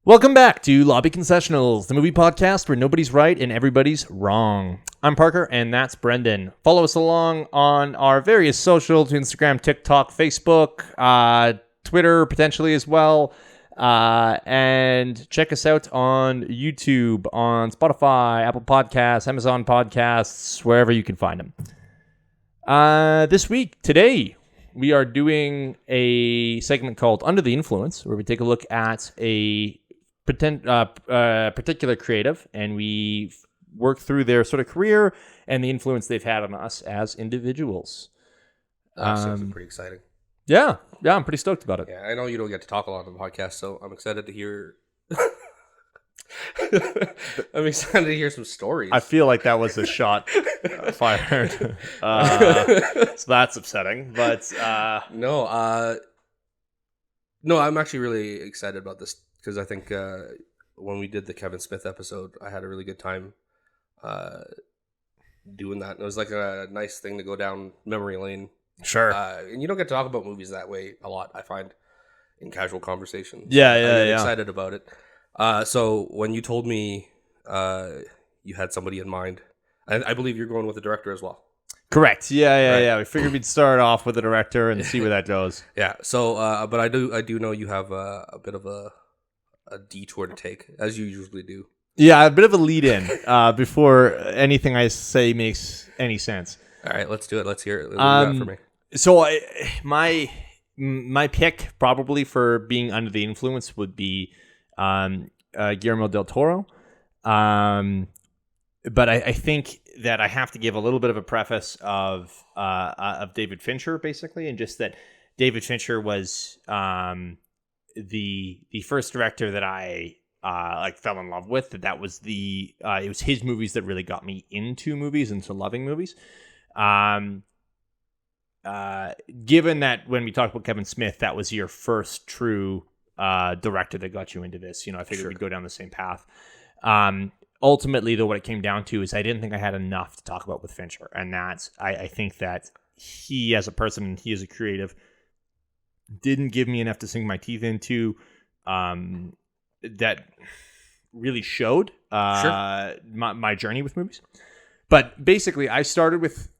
Welcome back to Lobby Concessionals, the movie podcast where nobody's right and everybody's wrong. I'm Parker, and that's Brendon. Follow us along on our various socials, Instagram, TikTok, Facebook, Twitter, potentially as well. And check us out on YouTube, on Spotify, Apple Podcasts, Amazon Podcasts, wherever you can find them. Today, we are doing a segment called Under the Influence, where we take a look at a particular creative, and we work through their sort of career and the influence they've had on us as individuals. That sounds pretty exciting. Yeah, I'm pretty stoked about it. Yeah, I know you don't get to talk a lot on the podcast, so I'm excited to hear. I'm excited to hear some stories. I feel like that was a shot fired, so that's upsetting. But no, I'm actually really excited about this because I think when we did the Kevin Smith episode, I had a really good time doing that. And it was like a nice thing to go down memory lane. Sure. And you don't get to talk about movies that way a lot, I find, in casual conversation. Yeah. Excited about it. So when you told me you had somebody in mind, I believe you're going with the director as well. Correct. Yeah. We figured we'd start off with the director and see where that goes. Yeah. So, but I do know you have a bit of a detour to take, as you usually do. Yeah, a bit of a lead in before anything I say makes any sense. All right, let's do it. Let's hear it. What do you got for me? So my pick probably for being under the influence would be Guillermo del Toro. But I think that I have to give a little bit of a preface of David Fincher, basically, and just that David Fincher was the first director that I fell in love with. That was it was his movies that really got me into movies, into loving movies. Given that when we talked about Kevin Smith, that was your first true director that got you into this, I figured we'd go down the same path. Ultimately, though, what it came down to is I didn't think I had enough to talk about with Fincher, and that's I think that he as a person, he as a creative, didn't give me enough to sink my teeth into. That really showed my journey with movies. But basically, I started with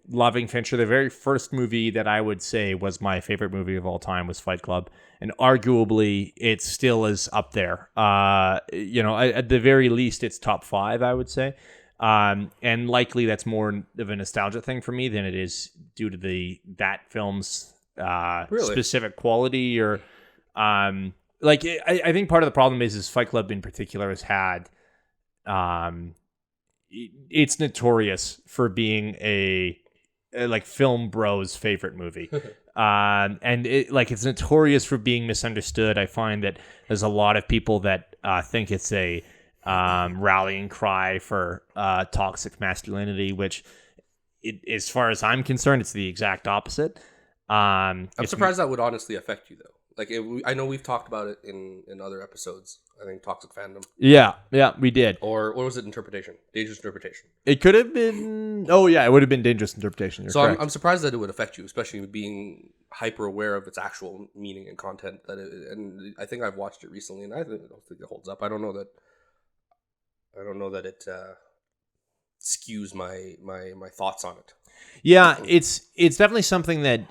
loving Fincher. The very first movie that I would say was my favorite movie of all time was Fight Club, and arguably it still is up there. At the very least, it's top 5, I would say. And likely that's more of a nostalgia thing for me than it is due to that film's specific quality or I think part of the problem is Fight Club in particular has had it's notorious for being a film bros favorite movie. And it's notorious for being misunderstood. I find that there's a lot of people that think it's a rallying cry for toxic masculinity, which as far as I'm concerned, it's the exact opposite. I'm surprised that would honestly affect you, though. I know we've talked about it in other episodes. I think toxic fandom. Yeah, we did. Or what was it? Interpretation, dangerous interpretation. It could have been. Oh yeah, it would have been dangerous interpretation. You're correct. I'm surprised that it would affect you, especially being hyper aware of its actual meaning and content. And I think I've watched it recently, and I don't think it holds up. I don't know that it skews my thoughts on it. Yeah, it's definitely something that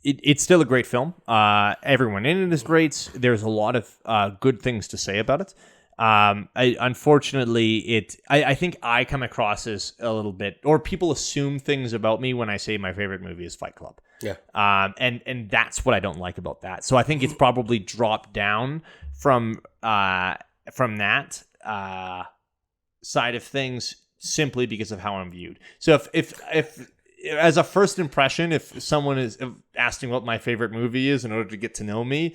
it's still a great film. Everyone in it is great. There's a lot of good things to say about it. Unfortunately, I think I come across as a little bit, or people assume things about me when I say my favorite movie is Fight Club. Yeah. And that's what I don't like about that. So I think it's probably dropped down from that side of things simply because of how I'm viewed. So if as a first impression, if someone is asking what my favorite movie is in order to get to know me,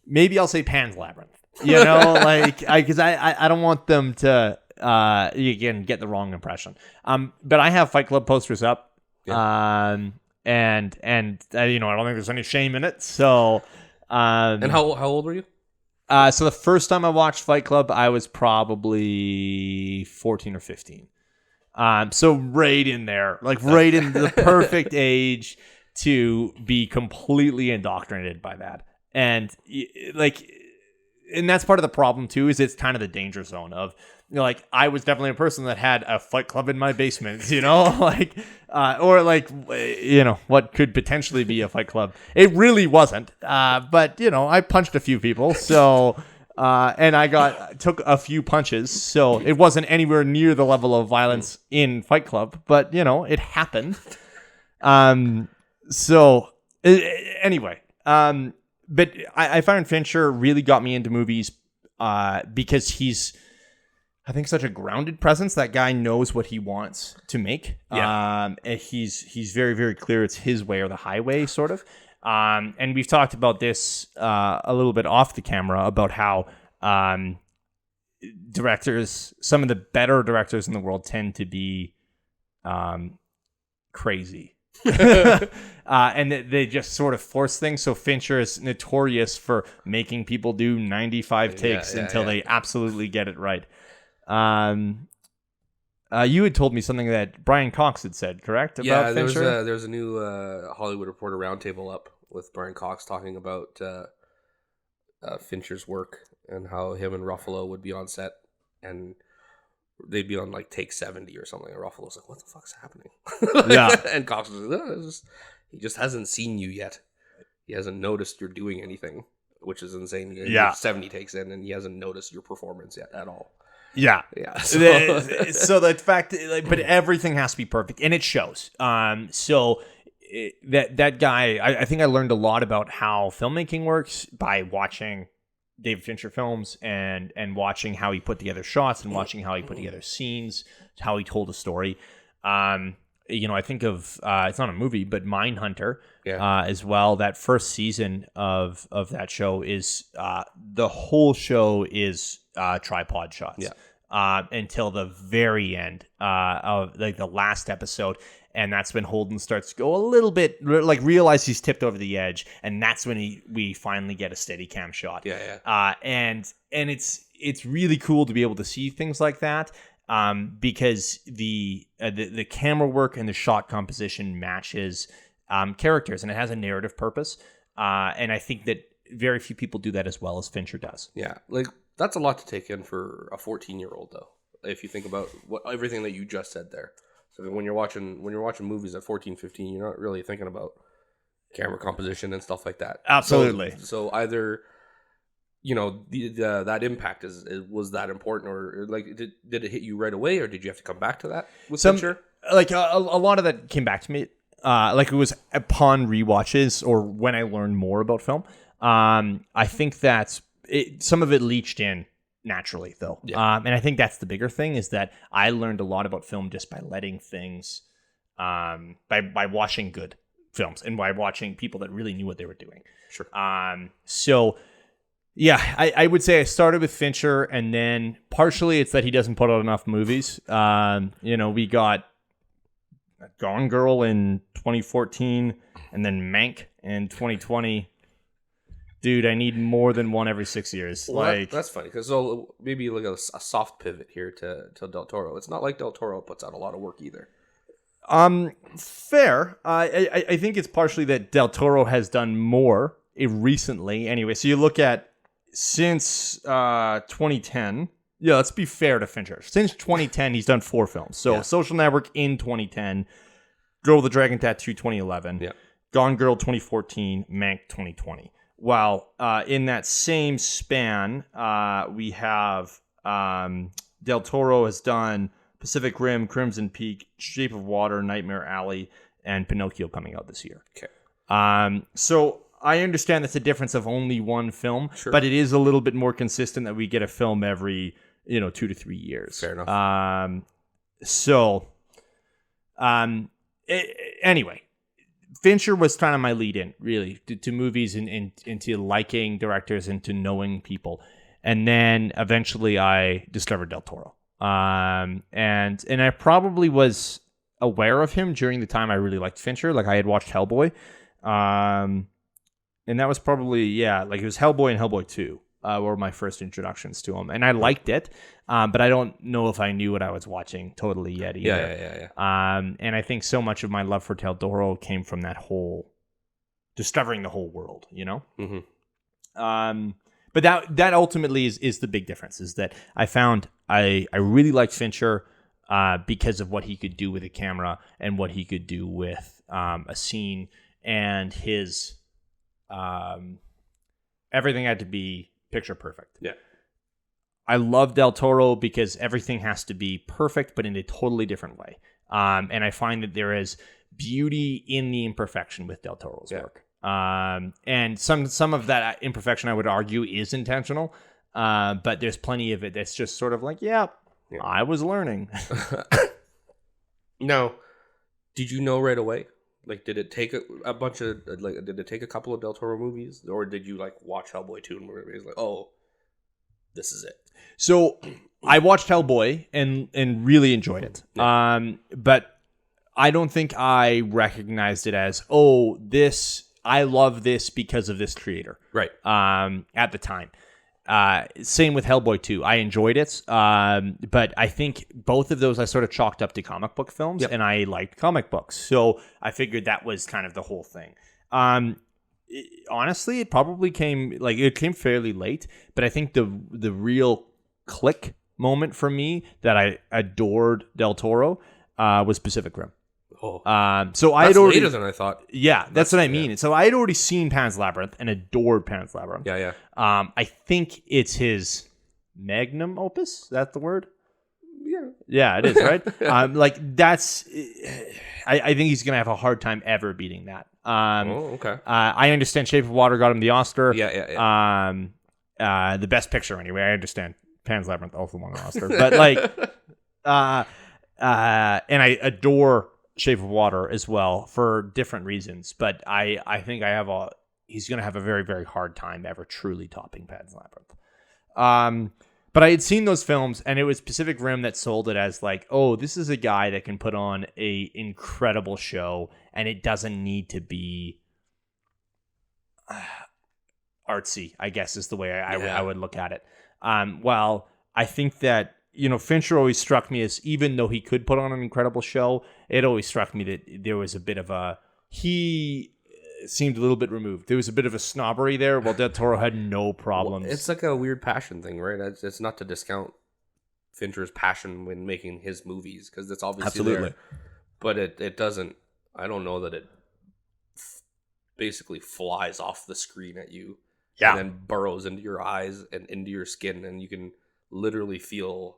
maybe I'll say Pan's Labyrinth. Because I don't want them to again get the wrong impression. But I have Fight Club posters up, and I don't think there's any shame in it. So, and how old were you? So the first time I watched Fight Club, I was probably 14 or 15. So right in there, right in the perfect age to be completely indoctrinated by that. And and that's part of the problem too, is it's kind of the danger zone of, like, I was definitely a person that had a fight club in my basement, like, or like, what could potentially be a fight club. It really wasn't, but I punched a few people, so, and I took a few punches, so it wasn't anywhere near the level of violence in Fight Club, but it happened. So anyway, but I found Fincher really got me into movies because he's, I think, such a grounded presence. That guy knows what he wants to make. And he's very, very clear it's his way or the highway, sort of. And we've talked about this a little bit off the camera about how directors, some of the better directors in the world, tend to be crazy. And they just sort of force things. So Fincher is notorious for making people do 95 takes until they absolutely get it right. You had told me something that Brian Cox had said, correct? About Fincher? There's a new Hollywood Reporter roundtable up with Brian Cox talking about Fincher's work and how him and Ruffalo would be on set and they'd be on like take 70 or something. And Ruffalo's like, "What the fuck's happening?" And Cox was like, "He just hasn't seen you yet. He hasn't noticed you're doing anything," which is insane. You're 70 takes in, and he hasn't noticed your performance yet at all. Yeah. So the fact, but everything has to be perfect, and it shows. So that guy, I think I learned a lot about how filmmaking works by watching David Fincher films and watching how he put together shots and watching how he put together scenes, how he told a story. I think of it's not a movie, but Mindhunter as well. That first season of that show is the whole show is tripod shots until the very end of like the last episode. And that's when Holden starts to go a little bit, like, realize he's tipped over the edge, and that's when we finally get a steady cam shot. And it's really cool to be able to see things like that, because the camera work and the shot composition matches characters, and it has a narrative purpose. And I think that very few people do that as well as Fincher does. Yeah, like that's a lot to take in for a 14-year-old, though. If you think about everything that you just said there. So when you're watching movies at 14, 15, you're not really thinking about camera composition and stuff like that. Absolutely. So either, that impact was that important, or like did it hit you right away, or did you have to come back to that with Fincher? Like a lot of that came back to me. Like it was upon rewatches or when I learned more about film. I think that some of it leached in naturally, though. And I think that's the bigger thing, is that I learned a lot about film just by letting things, by watching good films and by watching people that really knew what they were doing. Sure. So yeah, I would say I started with Fincher, and then partially it's that he doesn't put out enough movies. We got Gone Girl in 2014 and then Mank in 2020. Dude, I need more than one every 6 years. Well, that's funny, because maybe like a soft pivot here to Del Toro. It's not like Del Toro puts out a lot of work either. Fair. I think it's partially that Del Toro has done more recently. Anyway, so you look at since 2010. Yeah, let's be fair to Fincher. Since 2010, he's done 4 films. So Social Network in 2010, Girl with the Dragon Tattoo 2011, Gone Girl 2014, Mank 2020. While in that same span, we have Del Toro has done Pacific Rim, Crimson Peak, Shape of Water, Nightmare Alley, and Pinocchio coming out this year. Okay. So I understand that's a difference of only one film, but it is a little bit more consistent that we get a film every 2 to 3 years. Fair enough. Anyway. Fincher was kind of my lead in, really, to movies and into liking directors and to knowing people. And then eventually I discovered Del Toro. And I probably was aware of him during the time I really liked Fincher. Like I had watched Hellboy. And that was probably, like it was Hellboy and Hellboy 2 were my first introductions to him. And I liked it, but I don't know if I knew what I was watching totally yet either. And I think so much of my love for Del Toro came from that whole discovering the whole world, Mm-hmm. But that ultimately is the big difference, is that I found I really liked Fincher because of what he could do with a camera and what he could do with a scene, and his everything had to be picture perfect. Yeah. I love Del Toro because everything has to be perfect, but in a totally different way. And I find that there is beauty in the imperfection with Del Toro's work. And some of that imperfection, I would argue, is intentional. But there's plenty of it that's just sort of like, I was learning. Now, did you know right away? Like, did it take a bunch of, like, did it take a couple of Del Toro movies? Or did you, like, watch Hellboy 2 and it was like, oh, this is it? So I watched Hellboy and really enjoyed it. Yeah. But I don't think I recognized it as, I love this because of this creator. Right. At the time. Same with Hellboy 2. I enjoyed it. But I think both of those I sort of chalked up to comic book films, and I liked comic books. So I figured that was kind of the whole thing. Honestly, it probably came fairly late, but I think the real click moment for me that I adored Del Toro was Pacific Rim. Oh, so that's later than I thought. Yeah, that's what I mean. Yeah. So I had already seen Pan's Labyrinth and adored Pan's Labyrinth. Yeah. I think it's his magnum opus. Is that the word? Yeah, it is, right? That's. I think he's gonna have a hard time ever beating that. Okay. I understand Shape of Water got him the Oscar. Yeah. The best picture anyway. I understand Pan's Labyrinth also won an Oscar, but and I adore Shape of Water as well for different reasons. But I think he's going to have a very, very hard time ever truly topping Pan's Labyrinth. But I had seen those films, and it was Pacific Rim that sold it as like, oh, this is a guy that can put on a incredible show, and it doesn't need to be artsy, I guess is the way I would look at it. Well, I think that, Fincher always struck me as, even though he could put on an incredible show, it always struck me that there was a bit of he seemed a little bit removed. There was a bit of a snobbery there, while Del Toro had no problems. Well, it's like a weird passion thing, right? It's not to discount Fincher's passion when making his movies, because it's obviously there. But it doesn't, I don't know that it basically flies off the screen at you and then burrows into your eyes and into your skin, and you can literally feel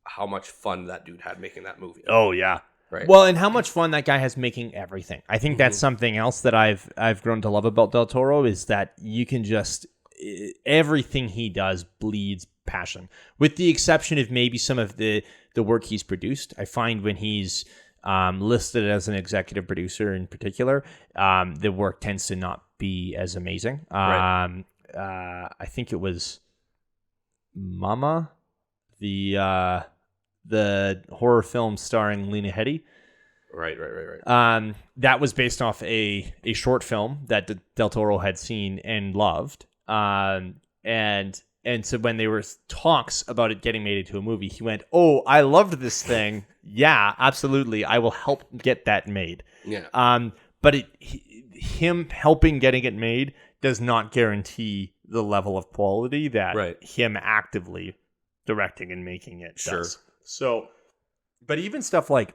how much fun that dude had making that movie. Oh yeah. Right. Well, and how much fun that guy has making everything. I think that's something else that I've grown to love about Del Toro, is that you can just, everything he does bleeds passion, with the exception of maybe some of the work he's produced. I find when he's listed as an executive producer in particular, the work tends to not be as amazing. Right. I think it was Mama, the horror film starring Lena Headey. Right. That was based off a short film that Del Toro had seen and loved. And so when there were talks about it getting made into a movie, he went, "Oh, I loved this thing. Yeah, absolutely. I will help get that made." Yeah. But him helping getting it made does not guarantee the level of quality that him actively directing and making it does. So, but even stuff like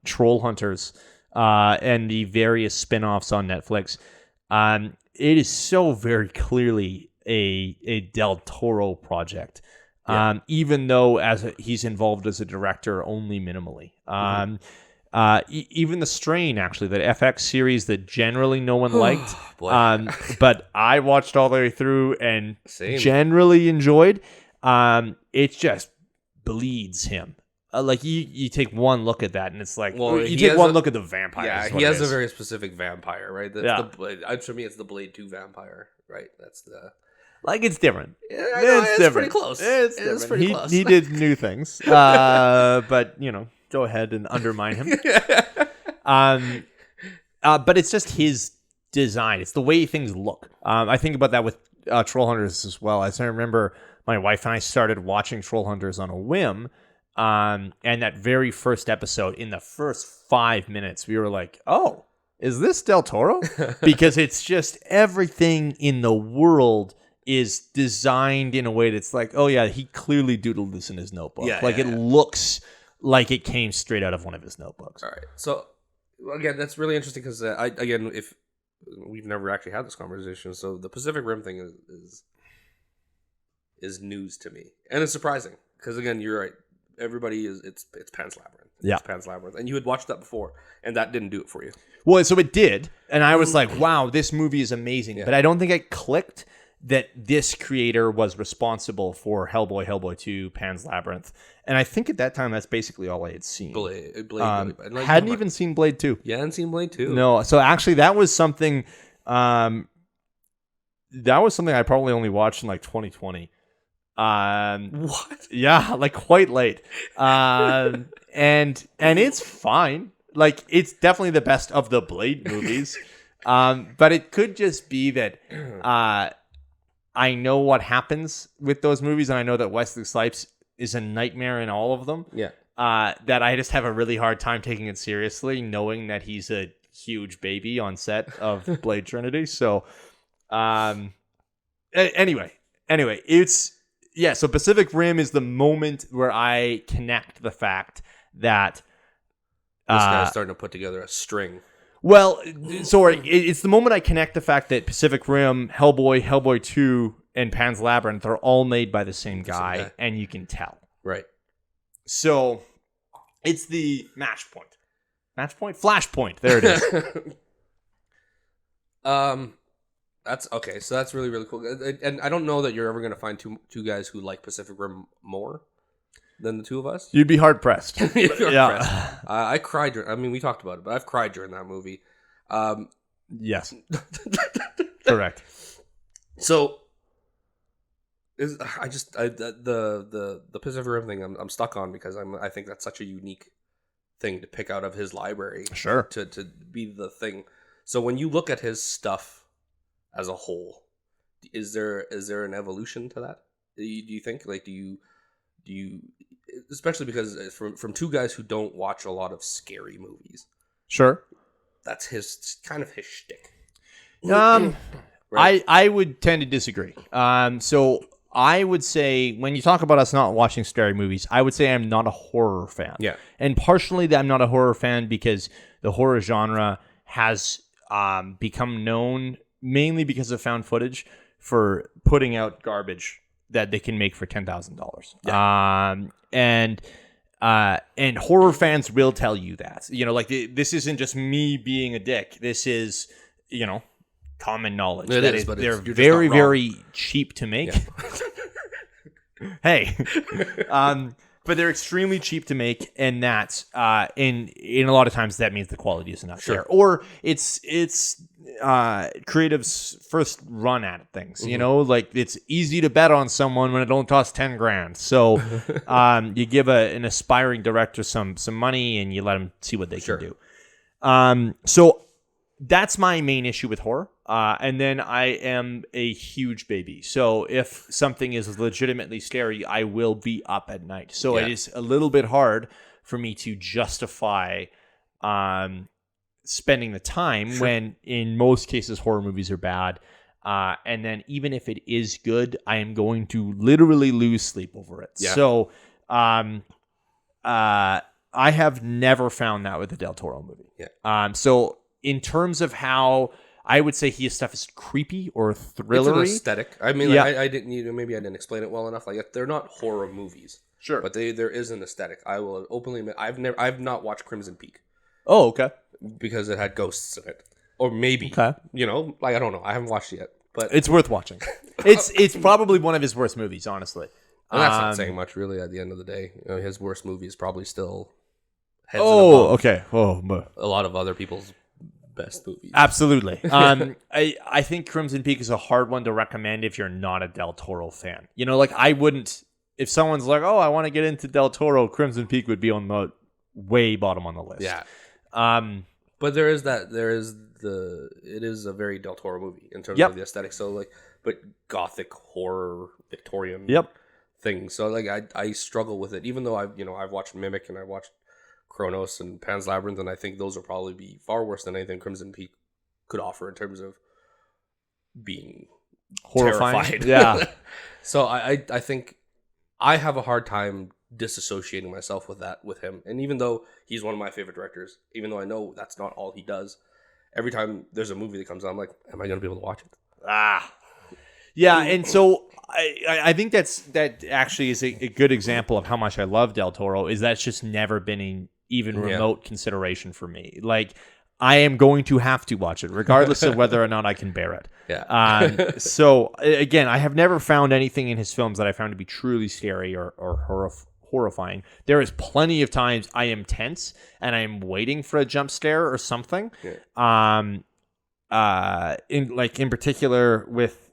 Troll Hunters and the various spin-offs on Netflix, it is so very clearly a Del Toro project, even though he's involved as a director only minimally. Even The Strain, actually, that FX series that generally no one liked, but I watched all the way through and generally enjoyed. It just bleeds him. Like you take one look at that and it's like, you take one look at the vampire. Yeah, he has a very specific vampire, right? That's for me, it's the Blade 2 vampire, right? That's the... Like, it's different. Yeah, I know, it's different. Pretty close. It's pretty close. He did new things. But, go ahead and undermine him. But it's just his design. It's the way things look. I think about that with Troll Hunters as well. As I remember, my wife and I started watching Troll Hunters on a whim. And that very first episode, in the first 5 minutes, we were like, oh, is this Del Toro? Because it's just everything in the world is designed in a way that's like, oh yeah, he clearly doodled this in his notebook. It looks like it came straight out of one of his notebooks. All right. So again, that's really interesting because if we've never actually had this conversation, so the Pacific Rim thing is news to me, and it's surprising because again, you're right. Everybody it's Pan's Labyrinth. Yeah, it's Pan's Labyrinth, and you had watched that before, and that didn't do it for you. Well, so it did, and I was like, wow, this movie is amazing, but I don't think it clicked that this creator was responsible for Hellboy, Hellboy 2, Pan's Labyrinth. And I think at that time, that's basically all I had seen. Blade hadn't even seen Blade 2. You hadn't seen Blade 2? No. So actually, that was something I probably only watched in like 2020. What? Yeah, like quite late. And it's fine. Like, it's definitely the best of the Blade movies. But it could just be that I know what happens with those movies, and I know that Wesley Snipes is a nightmare in all of them. Yeah. That I just have a really hard time taking it seriously, knowing that he's a huge baby on set of Blade Trinity. So, anyway, it's so Pacific Rim is the moment where I connect the fact that this guy's starting to put together a string. Well, sorry, it's the moment I connect the fact that Pacific Rim, Hellboy, Hellboy 2, and Pan's Labyrinth are all made by the same guy, and you can tell. Right. So, it's the match point. Match point? Flashpoint. There it is. That's okay. So that's really, really cool. And I don't know that you're ever going to find two guys who like Pacific Rim more than the two of us. You'd be hard pressed. Yeah. I cried. I mean, we talked about it, but I've cried during that movie. Yes. Correct. So, the Pacific Rim thing I'm stuck on because I think that's such a unique thing to pick out of his library. Sure. To be the thing. So when you look at his stuff as a whole, is there an evolution to that? Do you think? Like, do you especially because from two guys who don't watch a lot of scary movies. Sure. That's his kind of his shtick. Right? I would tend to disagree. So I would say when you talk about us not watching scary movies, I would say I'm not a horror fan. Yeah. And partially that I'm not a horror fan because the horror genre has become known mainly because of found footage for putting out garbage that they can make for $10,000. Yeah. And horror fans will tell you that. Like this isn't just me being a dick. This is, common knowledge. They're very, very cheap to make. Yeah. Hey. But they're extremely cheap to make, and that in a lot of times that means the quality isn't up there, or it's creative's first run at things. Mm-hmm. Like it's easy to bet on someone when it don't cost $10,000. So you give an aspiring director some money and you let them see what they can do. So that's my main issue with horror. And then I am a huge baby. So if something is legitimately scary, I will be up at night. So it is a little bit hard for me to justify spending the time when in most cases horror movies are bad. And then even if it is good, I am going to literally lose sleep over it. Yeah. So I have never found that with a Del Toro movie. Yeah. So in terms of how I would say his stuff is creepy or thrillery. It's an aesthetic. I mean, I didn't. Maybe I didn't explain it well enough. Like, they're not horror movies. Sure, but there is an aesthetic. I will openly admit, I've not watched Crimson Peak. Oh, okay. Because it had ghosts in it, or maybe I don't know. I haven't watched it yet, but it's worth watching. It's probably one of his worst movies, honestly. And that's not saying much, really. At the end of the day, his worst movie is probably still heads okay. A lot of other people's best movies. Absolutely. I think Crimson Peak is a hard one to recommend if you're not a Del Toro fan. Like I wouldn't, if someone's like, oh, I want to get into Del Toro, Crimson Peak would be on the way bottom on the list. Yeah. But it is a very Del Toro movie in terms of the aesthetic. So but gothic horror, Victorian thing. So I struggle with it, even though I've watched Mimic and I watched Kronos and Pan's Labyrinth, and I think those will probably be far worse than anything Crimson Peak could offer in terms of being Horrifying. terrified. Yeah. So I think I have a hard time disassociating myself with him. And even though he's one of my favorite directors, even though I know that's not all he does, every time there's a movie that comes out, I'm like, am I going to be able to watch it? Yeah, and so I think that actually is a good example of how much I love Del Toro, is that's just never been an even remote consideration for me. Like, I am going to have to watch it, regardless of whether or not I can bear it. Yeah. So, again, I have never found anything in his films that I found to be truly scary or horrifying. There is plenty of times I am tense and I am waiting for a jump scare or something. Yeah. In particular with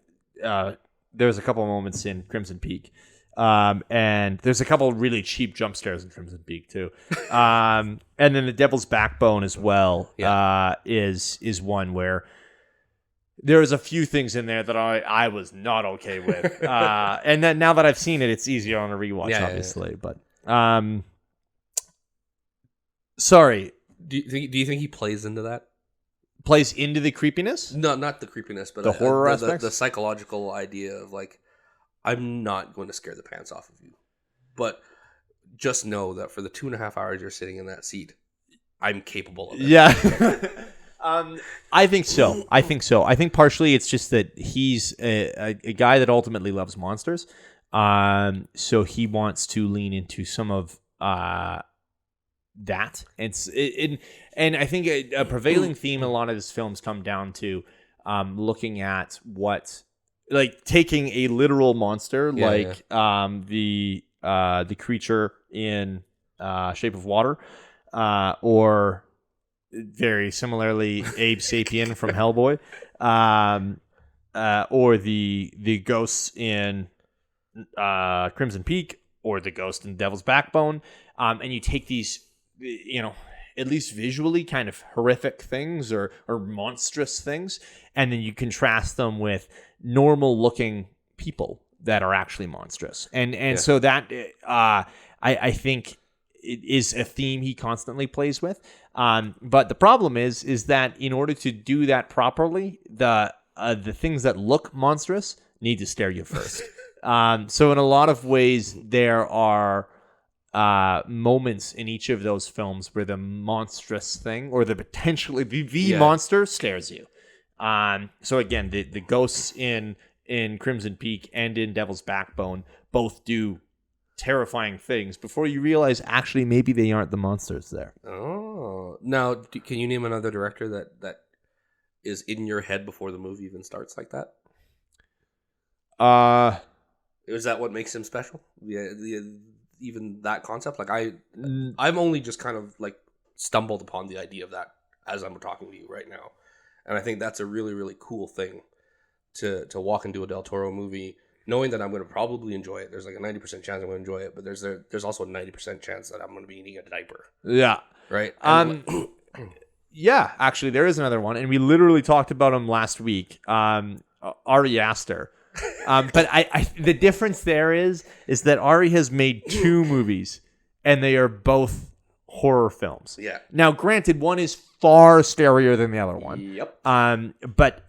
there's a couple of moments in Crimson Peak. And there's a couple of really cheap jump scares in Crimson Peak too. And then the Devil's Backbone as well is one where there's a few things in there that I was not okay with. And then now that I've seen it, it's easier on a rewatch, obviously. Yeah. But sorry. Do you think he plays into that? Plays into the creepiness? No, not the creepiness, but the horror aspects? The psychological idea of like, I'm not going to scare the pants off of you, but just know that for the 2.5 hours you're sitting in that seat, I'm capable of it. Yeah. I think so. I think partially it's just that he's a guy that ultimately loves monsters. So he wants to lean into some of that. And I think a prevailing theme in a lot of his films come down to looking at what, like, taking a literal monster the creature in Shape of Water, or very similarly Abe Sapien from Hellboy, or the ghosts in Crimson Peak, or the ghost in Devil's Backbone, and you take these, at least visually kind of horrific things or monstrous things, and then you contrast them with normal looking people that are actually monstrous. So that I think it is a theme he constantly plays with. But the problem is that in order to do that properly, the things that look monstrous need to scare you first. So in a lot of ways, there are moments in each of those films where the monstrous thing, or the potentially the monster, scares you. So again, the ghosts in Crimson Peak and in Devil's Backbone both do terrifying things before you realize actually maybe they aren't the monsters there. Oh, now can you name another director that is in your head before the movie even starts like that? Is that what makes him special? Even that concept? Like I'm only just kind of like stumbled upon the idea of that as I'm talking to you right now, and I think that's a really, really cool thing to walk into a Del Toro movie knowing that I'm going to probably enjoy it. There's like a 90% chance I'm going to enjoy it, but there's also a 90% chance that I'm going to be eating a diaper. Yeah. Right? Yeah, actually, there is another one, and we literally talked about him last week. Ari Aster. But the difference there is that Ari has made 2 movies, and they are both horror films. Yeah. Now, granted, one is far scarier than the other one. Yep. But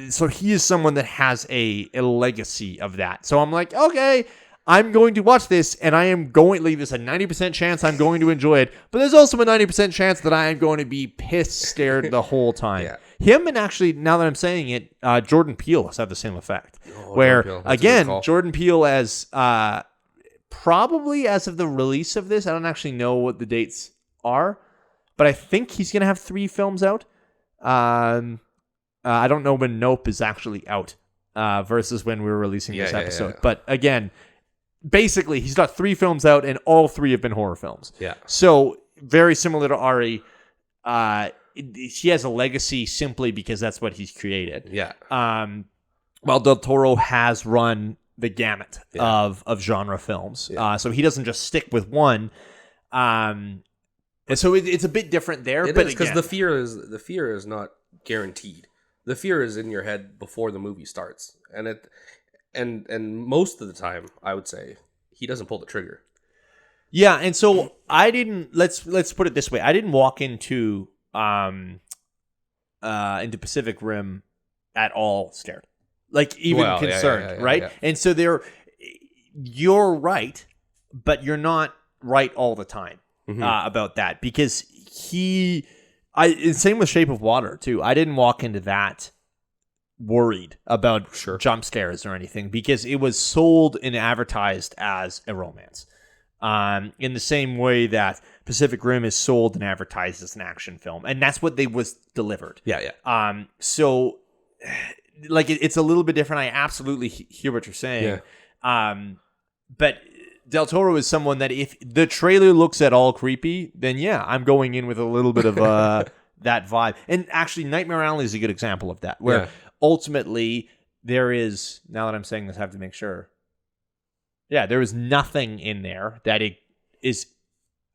so he is someone that has a legacy of that. So I'm like, okay, I'm going to watch this, and I am going to leave this a 90% chance I'm going to enjoy it. But there's also a 90% chance that I am going to be pissed scared the whole time. Yeah. Him, and actually, now that I'm saying it, Jordan Peele has had the same effect. Where, again, Jordan Peele, as probably as of the release of this, I don't actually know what the dates are, but I think he's going to have 3 films out. I don't know when Nope is actually out versus when we were releasing this episode. Yeah. But again, basically, he's got 3 films out, and all 3 have been horror films. Yeah. So very similar to Ari, he has a legacy simply because that's what he's created. Yeah. While Del Toro has run the gamut of genre films, so he doesn't just stick with one. And so it's a bit different there. It is, because the fear is not guaranteed. The fear is in your head before the movie starts, and most of the time, I would say, he doesn't pull the trigger. Yeah, and so I didn't. Let's put it this way: I didn't walk into Pacific Rim at all scared, like even concerned, right? Yeah. And so you're right, but you're not right all the time about that, because same with Shape of Water too. I didn't walk into that worried about jump scares or anything, because it was sold and advertised as a romance. In the same way that Pacific Rim is sold and advertised as an action film, and that's what they was delivered. Yeah. So, like, it's a little bit different. I absolutely hear what you're saying. Yeah. But Del Toro is someone that if the trailer looks at all creepy, then yeah, I'm going in with a little bit of that vibe. And actually, Nightmare Alley is a good example of that, where ultimately there is. Now that I'm saying this, I have to make sure. Yeah, there is nothing in there that it is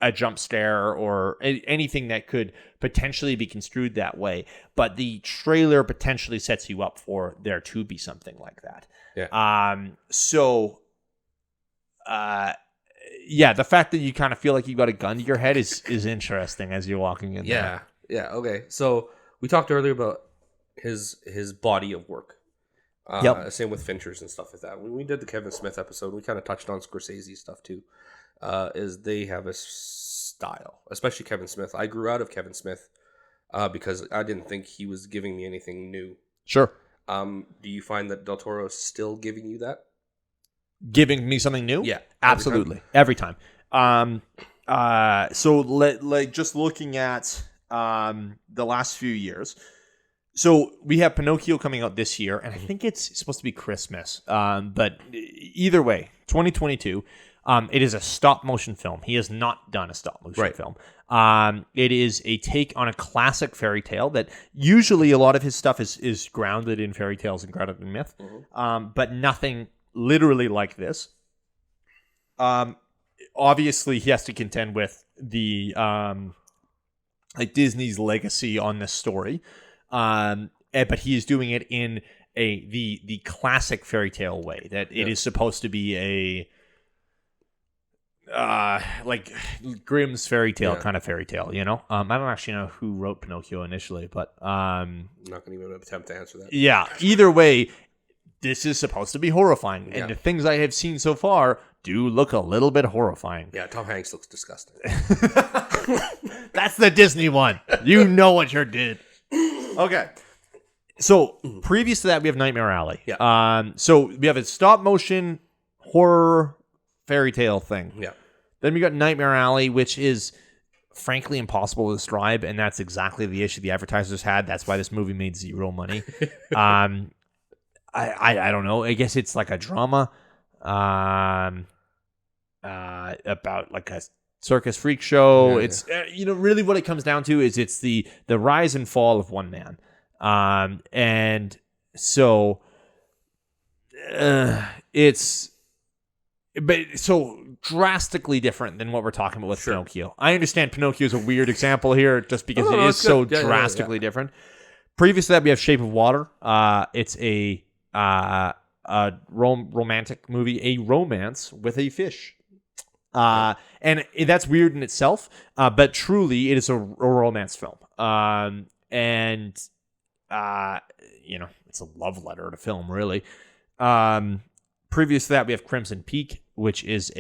a jump scare or anything that could potentially be construed that way. But the trailer potentially sets you up for there to be something like that. Yeah. The fact that you kind of feel like you got a gun to your head is interesting as you're walking in there. Yeah. Okay. So we talked earlier about his body of work. Same with Fincher's and stuff like that. When we did the Kevin Smith episode, we kind of touched on Scorsese stuff too. Is they have a style, especially Kevin Smith. I grew out of Kevin Smith because I didn't think he was giving me anything new. Sure. Do you find that Del Toro is still giving you that? Giving me something new? Yeah, absolutely, every time. Just looking at the last few years. So we have Pinocchio coming out this year, and I think it's supposed to be Christmas. But either way, 2022. It is a stop motion film. He has not done a stop motion film. It is a take on a classic fairy tale that usually a lot of his stuff is grounded in fairy tales and grounded in myth, but nothing literally like this. Obviously, he has to contend with the Disney's legacy on this story. But he is doing it in the classic fairy tale way, that it is supposed to be like Grimm's fairy tale kind of fairy tale, you know? I don't actually know who wrote Pinocchio initially, but I'm not going to even attempt to answer that. Yeah, either way, this is supposed to be horrifying, and the things I have seen so far do look a little bit horrifying. Yeah, Tom Hanks looks disgusting. That's the Disney one. You know what you did. Okay. So previous to that, we have Nightmare Alley. Yeah. So we have a stop motion horror fairy tale thing. Yeah. Then we got Nightmare Alley, which is frankly impossible to describe, and that's exactly the issue the advertisers had. That's why this movie made zero money. I don't know. I guess it's like a drama about like a circus freak show. Yeah, it's really what it comes down to is it's the rise and fall of one man. And so it's so drastically different than what we're talking about with Pinocchio. I understand Pinocchio is a weird example here just because it is so drastically different. Previous to that, we have Shape of Water. It's a romantic movie, a romance with a fish. And that's weird in itself, but truly it is a romance film. It's a love letter to film, really. Previous to that, we have Crimson Peak, which is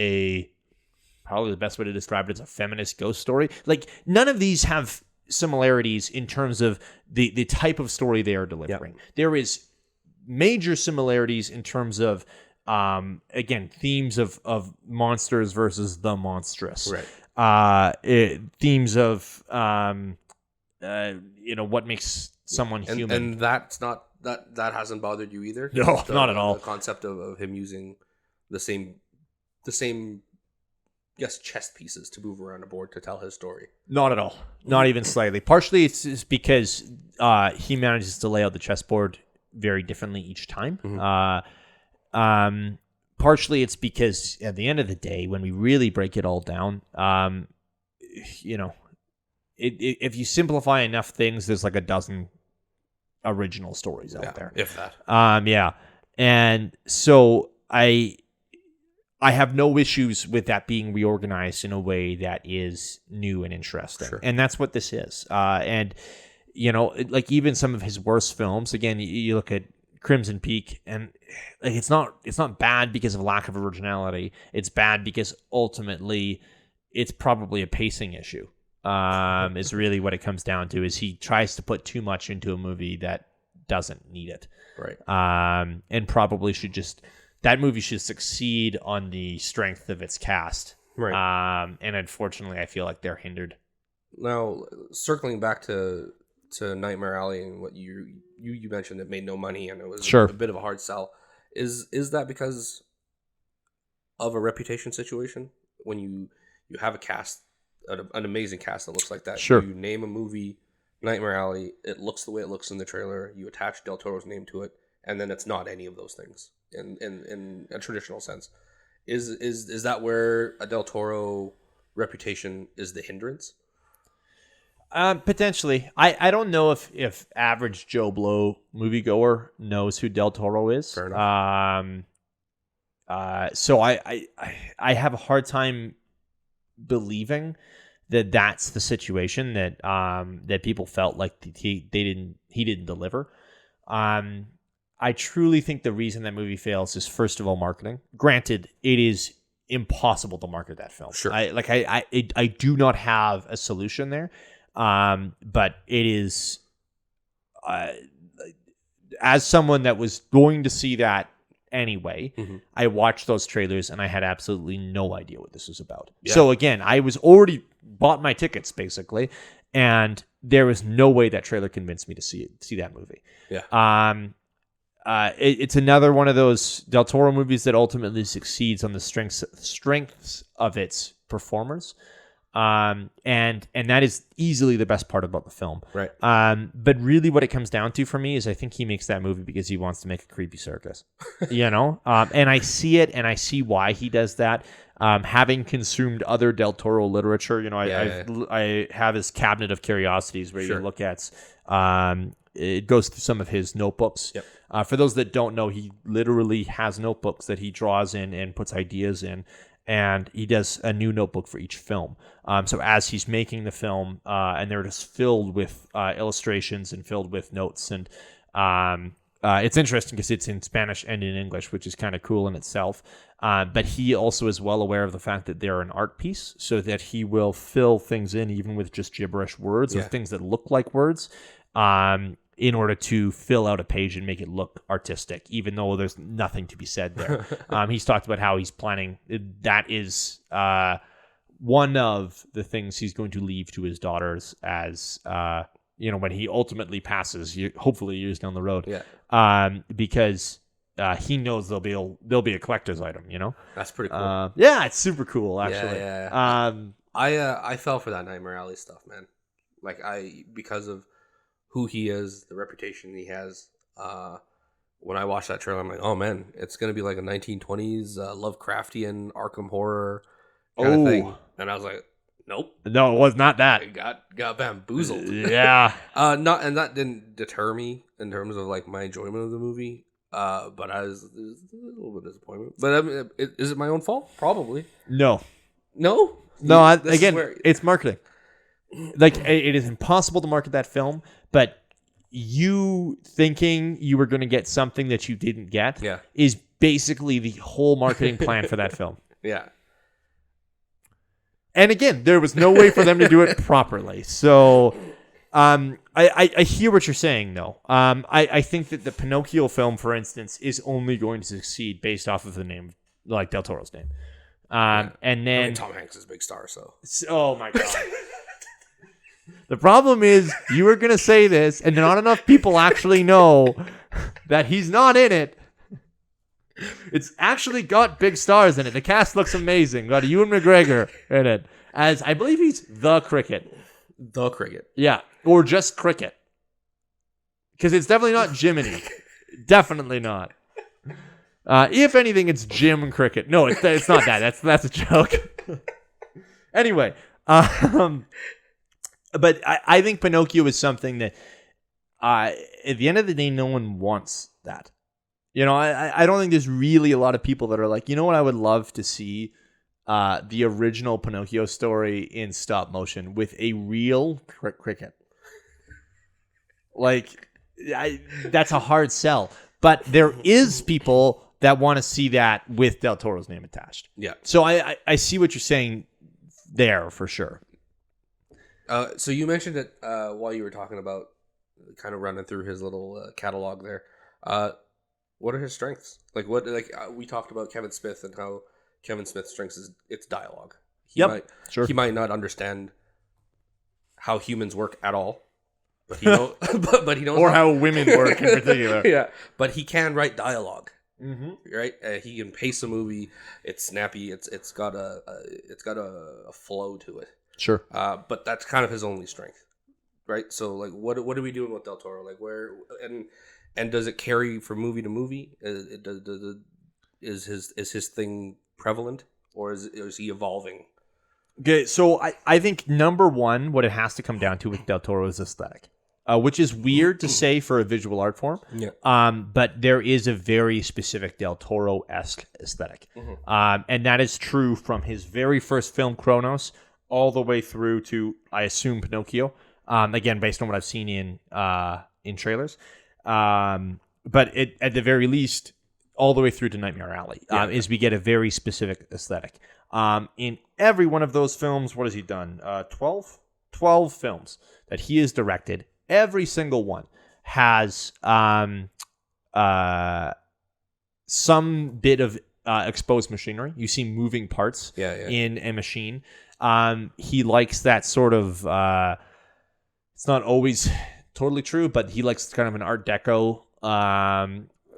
probably the best way to describe it is a feminist ghost story. Like, none of these have similarities in terms of the type of story they are delivering. Yep. There is major similarities in terms of, again, themes of monsters versus the monstrous. Right. Themes of, what makes someone human. And that's not... That hasn't bothered you either? No, not at all. The concept of him using the same chess pieces to move around a board to tell his story. Not at all. Not even slightly. Partially it's because he manages to lay out the chessboard very differently each time. Mm-hmm. Partially it's because at the end of the day, when we really break it all down, if you simplify enough things, there's like a dozen original stories out there, if that. And so I I have no issues with that being reorganized in a way that is new and interesting. Sure. And that's what this is. And, like even some of his worst films, again, you look at Crimson Peak, and like it's not bad because of lack of originality. It's bad because ultimately it's probably a pacing issue. Is really what it comes down to, is he tries to put too much into a movie that doesn't need it. Right. And probably that movie should succeed on the strength of its cast. Right. And unfortunately, I feel like they're hindered. Now, circling back to Nightmare Alley and what you mentioned, it made no money and it was Sure. a bit of a hard sell. Is that because of a reputation situation? When you have a cast, an amazing cast that looks like that, sure. You name a movie Nightmare Alley, it looks the way it looks in the trailer, you attach Del Toro's name to it, and then it's not any of those things in a traditional sense. Is that where a Del Toro reputation is the hindrance? Potentially. I don't know if average Joe Blow moviegoer knows who Del Toro is. Fair enough. So I have a hard time believing that that's the situation, that that people felt like he didn't deliver. I truly think the reason that movie fails is, first of all, marketing. Granted, it is impossible to market that film. Sure. I do not have a solution there. But it is, as someone that was going to see that anyway, mm-hmm. I watched those trailers and I had absolutely no idea what this was about. Yeah. So again, I was already bought my tickets basically, and there was no way that trailer convinced me to see that movie. Yeah. It's another one of those Del Toro movies that ultimately succeeds on the strengths of its performers. And that is easily the best part about the film. Right. But really what it comes down to for me is I think he makes that movie because he wants to make a creepy circus, and I see it, and I see why he does that. Having consumed other Del Toro literature, I have his Cabinet of Curiosities where Sure. you look at, it goes through some of his notebooks. Yep. For those that don't know, he literally has notebooks that he draws in and puts ideas in. And he does a new notebook for each film. So as he's making the film, and they're just filled with illustrations and filled with notes. And it's interesting because it's in Spanish and in English, which is kind of cool in itself. But he also is well aware of the fact that they're an art piece, so that he will fill things in even with just gibberish words or things that look like words. In order to fill out a page and make it look artistic, even though there's nothing to be said there. He's talked about how he's planning. That is one of the things he's going to leave to his daughters as, when he ultimately passes, hopefully years down the road. Yeah. Because he knows they'll be a collector's item. That's pretty cool. Yeah, it's super cool actually. Yeah. I fell for that Nightmare Alley stuff, man. Because of who he is, the reputation he has. When I watched that trailer, I'm like, oh man, it's going to be like a 1920s Lovecraftian Arkham horror kind of thing. And I was like, nope. No, it was not that. I got bamboozled. Yeah. And that didn't deter me in terms of like my enjoyment of the movie. But I was a little bit of disappointment. But I mean, is it my own fault? Probably. No. Again, it's marketing. Like, it is impossible to market that film, but you thinking you were going to get something that you didn't get is basically the whole marketing plan for that film. Yeah. And again, there was no way for them to do it properly. So I hear what you're saying, though. I think that the Pinocchio film, for instance, is only going to succeed based off of the name, like Del Toro's name. And then Tom Hanks is a big star, so. Oh, my God. The problem is, you were going to say this, and not enough people actually know that he's not in it. It's actually got big stars in it. The cast looks amazing. Got Ewan McGregor in it, as I believe he's the Cricket. The Cricket. Yeah, or just Cricket. Because it's definitely not Jiminy. Definitely not. If anything, it's Jim Cricket. No, it's not that. That's a joke. Anyway, but I think Pinocchio is something that, at the end of the day, no one wants that. You know, I don't think there's really a lot of people that are like, you know what, I would love to see the original Pinocchio story in stop motion with a real cricket. Like, that's a hard sell. But there is people that want to see that with Del Toro's name attached. Yeah. So I see what you're saying there for sure. So you mentioned it while you were talking about kind of running through his little catalog there. What are his strengths? Like we talked about Kevin Smith and how Kevin Smith's strengths is its dialogue. He might not understand how humans work at all, but he knows. but he knows how women work in particular. Yeah, but he can write dialogue. Mm-hmm. Right? He can pace a movie. It's snappy. It's got a flow to it. Sure. But that's kind of his only strength, right? So like, what are we doing with Del Toro? Like, where and does it carry from movie to movie? Is his thing prevalent, or is he evolving? Okay, so I think number one, what it has to come down to with Del Toro is aesthetic, which is weird to say for a visual art form. Yeah. But there is a very specific Del Toro-esque aesthetic, and that is true from his very first film, Kronos, all the way through to, I assume, Pinocchio. Again, based on what I've seen in trailers. But at the very least, all the way through to Nightmare Alley, is we get a very specific aesthetic. In every one of those films, what has he done? 12? 12 films that he has directed. Every single one has some bit of exposed machinery. You see moving parts in a machine. He likes that sort of... it's not always totally true, but he likes kind of an Art Deco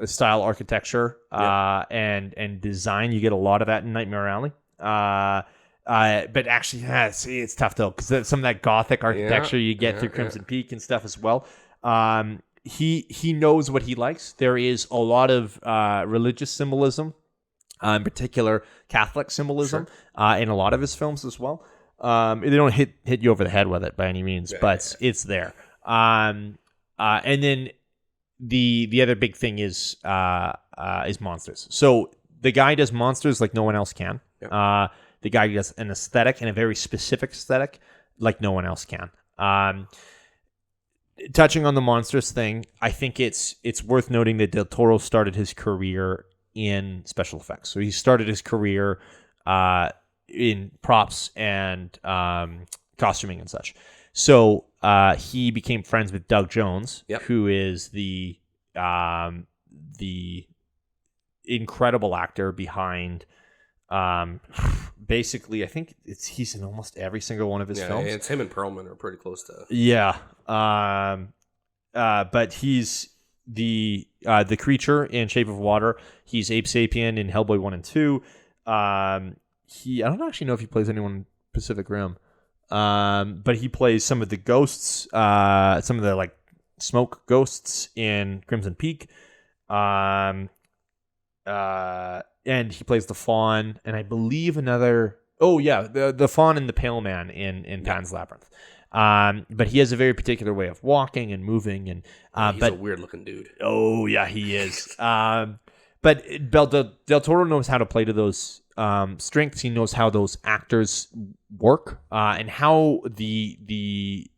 style architecture and design. You get a lot of that in Nightmare Alley. But actually, it's tough though, because some of that Gothic architecture you get through Crimson Peak and stuff as well. He knows what he likes. There is a lot of religious symbolism, in particular Catholic symbolism, in a lot of his films as well. They don't hit you over the head with it by any means, but it's there. And then the other big thing is monsters. So the guy does monsters like no one else can. Yep. The guy does an aesthetic, and a very specific aesthetic, like no one else can. Touching on the monsters thing, I think it's worth noting that Del Toro started his career in special effects. So he started his career in props and costuming and such. So he became friends with Doug Jones, who is the incredible actor behind basically, I think he's in almost every single one of his films. It's him and Perlman are pretty close to. Yeah. But he's the creature in Shape of Water. He's Ape Sapien in Hellboy 1 and 2. I don't actually know if he plays anyone in Pacific Rim. But he plays some of the ghosts, some of the like smoke ghosts in Crimson Peak. And he plays the Fawn, and I believe another. Oh yeah, the Fawn and the Pale Man in Pan's Labyrinth. But he has a very particular way of walking and moving, and he's a weird looking dude. Oh yeah, he is. But Del Toro knows how to play to those strengths. He knows how those actors work, and how the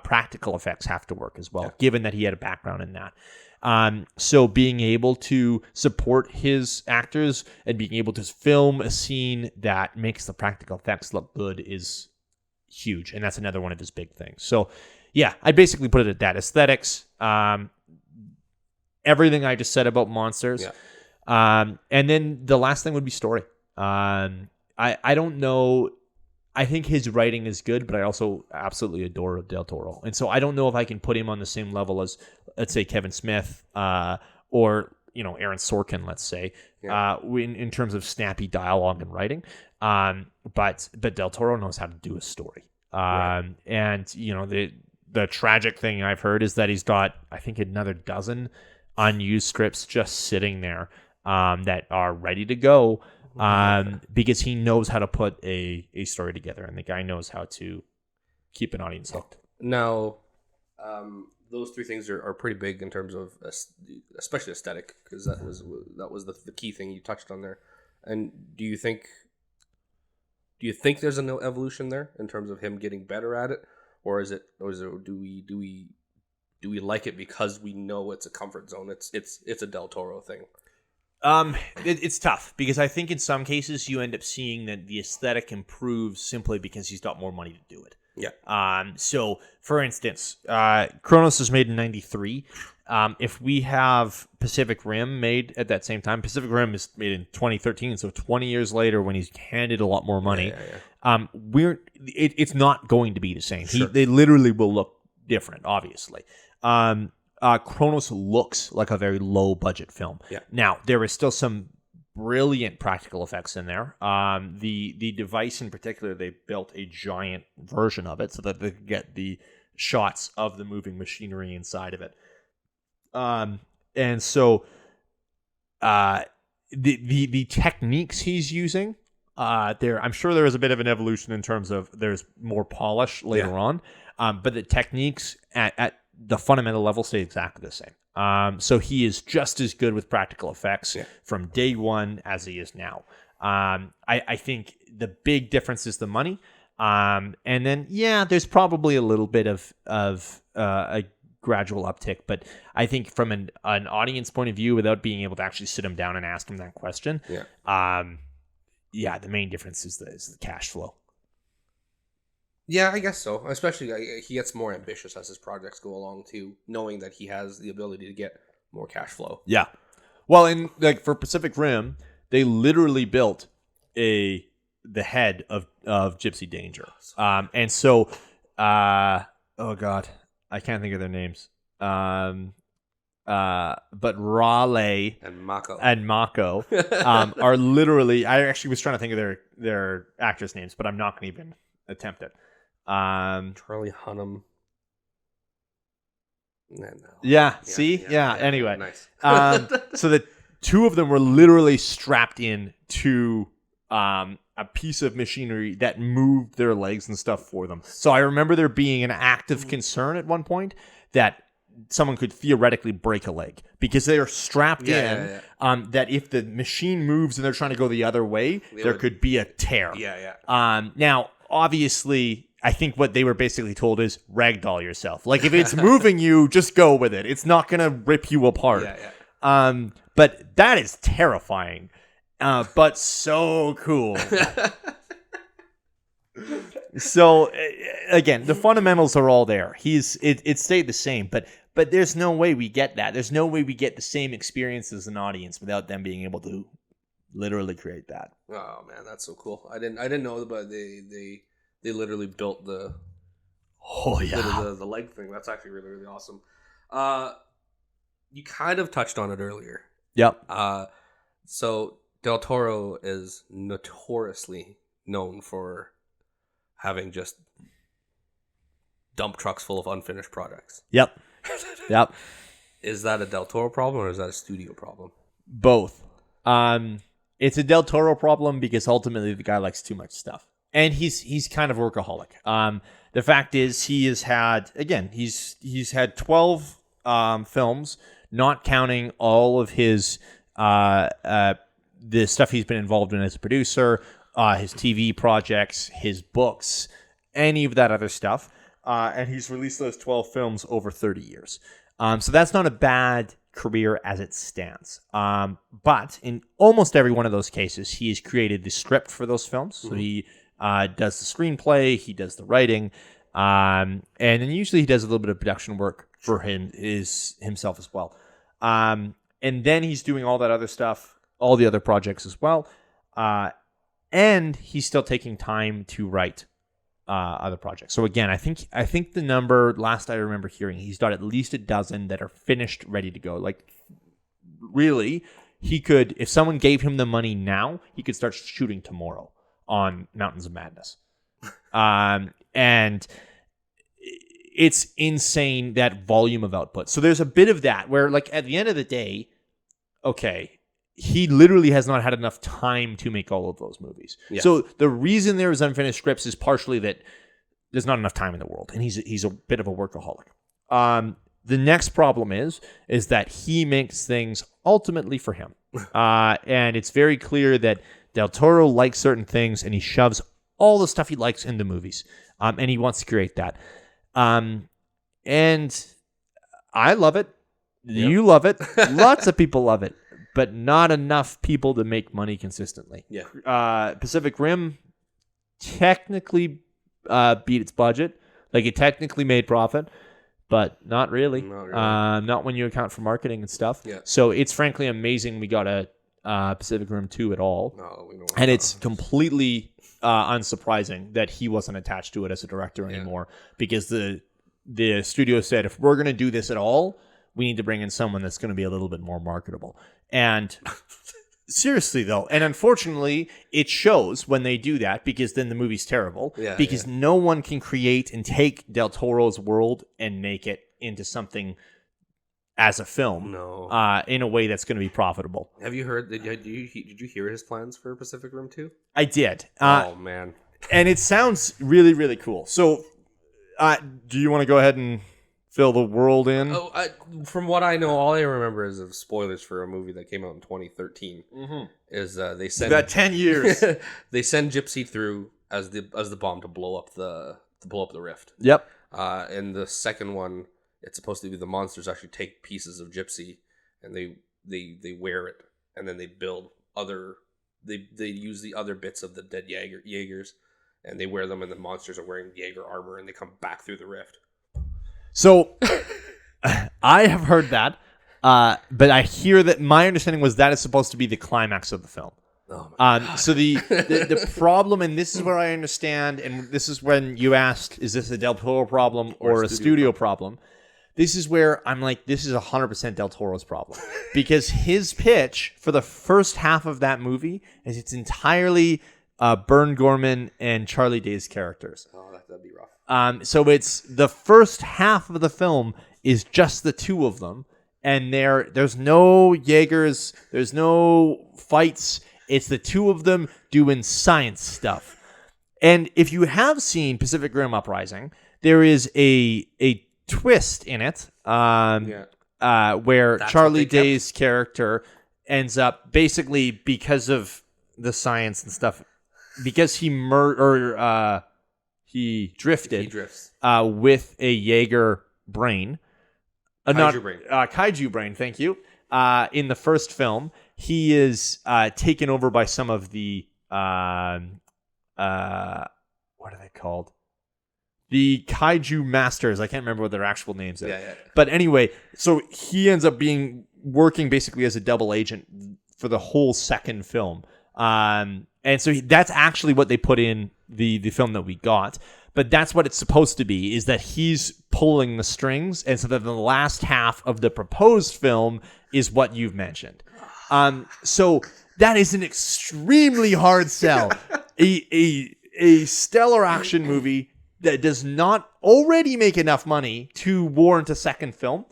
practical effects have to work as well, given that he had a background in that. So being able to support his actors and being able to film a scene that makes the practical effects look good is huge. And that's another one of his big things. So yeah, I basically put it at that. Aesthetics, everything I just said about monsters. Yeah. And then the last thing would be story. I don't know. I think his writing is good, but I also absolutely adore Del Toro. And so I don't know if I can put him on the same level as, let's say, Kevin Smith or, Aaron Sorkin, let's say, in terms of snappy dialogue and writing. But Del Toro knows how to do a story. Right. And, the tragic thing I've heard is that he's got, I think, another dozen unused scripts just sitting there that are ready to go. Because he knows how to put a story together, and the guy knows how to keep an audience hooked. Now, those three things are pretty big in terms of especially aesthetic, because that was the key thing you touched on there. And do you think there's an evolution there in terms of him getting better at it, or do we like it because we know it's a comfort zone? It's a Del Toro thing. It's tough because I think in some cases you end up seeing that the aesthetic improves simply because he's got more money to do it. Yeah. So for instance, Kronos was made in 93. If we have Pacific Rim made at that same time, Pacific Rim is made in 2013. So 20 years later, when he's handed a lot more money, it's not going to be the same. Sure. They literally will look different, obviously. Kronos looks like a very low budget film. Yeah. Now there is still some brilliant practical effects in there. The device in particular, they built a giant version of it so that they could get the shots of the moving machinery inside of it. And so the techniques he's using, I'm sure there is a bit of an evolution in terms of there's more polish later on, but the techniques at the fundamental level stay exactly the same. So he is just as good with practical effects from day one as he is now. I think the big difference is the money. And then, there's probably a little bit of a gradual uptick, but I think from an audience point of view, without being able to actually sit him down and ask him that question, the main difference is the cash flow. Yeah, I guess so. Especially he gets more ambitious as his projects go along too, knowing that he has the ability to get more cash flow. Yeah. Well, for Pacific Rim, they literally built the head of Gypsy Danger. And so oh god, I can't think of their names. But Raleigh and Mako are literally, I actually was trying to think of their actors' names, but I'm not going to even attempt it. Charlie Hunnam. No. Anyway. Nice. So the two of them were literally strapped in to a piece of machinery that moved their legs and stuff for them. So I remember there being an active concern at one point that someone could theoretically break a leg because they are strapped in. That if the machine moves and they're trying to go the other way, there could be a tear. Now, obviously, I think what they were basically told is ragdoll yourself. Like if it's moving you, just go with it. It's not going to rip you apart. But that is terrifying. But so cool. So again, the fundamentals are all there. It stayed the same, but there's no way we get that. There's no way we get the same experience as an audience without them being able to literally create that. Oh man, that's so cool. I didn't know, but they literally built the leg thing. That's actually really, really awesome. You kind of touched on it earlier. Yep. So Del Toro is notoriously known for having just dump trucks full of unfinished projects. Yep. Is that a Del Toro problem or is that a studio problem? Both. It's a Del Toro problem because ultimately the guy likes too much stuff. And he's kind of workaholic. The fact is he has had, again, he's had 12 films, not counting all of his the stuff he's been involved in as a producer, his TV projects, his books, any of that other stuff. And he's released those 12 films over 30 years. So that's not a bad career as it stands. But in almost every one of those cases, he has created the script for those films. So he does the screenplay, he does the writing, and then usually he does a little bit of production work for himself as well. And then he's doing all that other stuff, all the other projects as well. And he's still taking time to write other projects. So again, I think the number, last I remember hearing, he's got at least a dozen that are finished, ready to go. Like, really, he could, if someone gave him the money now, he could start shooting tomorrow on Mountains of Madness. And it's insane, that volume of output. So there's a bit of that where, like, at the end of the day, okay, he literally has not had enough time to make all of those movies. Yeah. So the reason there is unfinished scripts is partially that there's not enough time in the world, and he's a bit of a workaholic. The next problem is that he makes things ultimately for him. And it's very clear that Del Toro likes certain things, and he shoves all the stuff he likes into movies. And he wants to create that. And I love it. Yep. You love it. Lots of people love it. But not enough people to make money consistently. Yeah. Pacific Rim technically beat its budget. Like, it technically made profit, but not really. Not when you account for marketing and stuff. Yeah. So it's frankly amazing we got a Pacific Rim 2 at all. No, we don't. And it's completely unsurprising that he wasn't attached to it as a director anymore, because the studio said, if we're going to do this at all, we need to bring in someone that's going to be a little bit more marketable. And seriously, though, and unfortunately, it shows when they do that, because then the movie's terrible. Because no one can create and take Del Toro's world and make it into something as a film in a way that's going to be profitable. Have you heard? Did you hear his plans for Pacific Rim 2? I did. Oh, man. And it sounds really, really cool. So do you want to go ahead and fill the world in? From what I know, all I remember is of spoilers for a movie that came out in 2013. Is they send about 10 years. They send Gypsy through as the bomb to blow up the rift. Yep. And the second one, it's supposed to be the monsters actually take pieces of Gypsy and they wear it, and then they build other. They use the other bits of the dead Jaegers, and they wear them, and the monsters are wearing Jaeger armor, and they come back through the rift. So, I have heard that, but I hear that my understanding was that is supposed to be the climax of the film. Oh my God. So the problem, and this is where I understand, and this is when you asked, is this a Del Toro problem or a studio problem? This is where I'm like, this is 100% Del Toro's problem. Because his pitch for the first half of that movie is it's entirely Bern Gorman and Charlie Day's characters. Oh, that'd be rough. So it's the first half of the film is just the two of them, and there's no Jaegers, there's no fights. It's the two of them doing science stuff. And if you have seen Pacific Rim Uprising, there is a twist in it where that's Charlie Day's character ends up basically, because of the science and stuff, because he drifted with a Jaeger brain. Kaiju brain, thank you. In the first film, he is taken over by some of the what are they called? The Kaiju Masters. I can't remember what their actual names are. Yeah. But anyway, so he ends up working basically as a double agent for the whole second film. And so that's actually what they put in the film that we got. But that's what it's supposed to be, is that he's pulling the strings. And so that the last half of the proposed film is what you've mentioned. So that is an extremely hard sell. A stellar action movie that does not already make enough money to warrant a second film.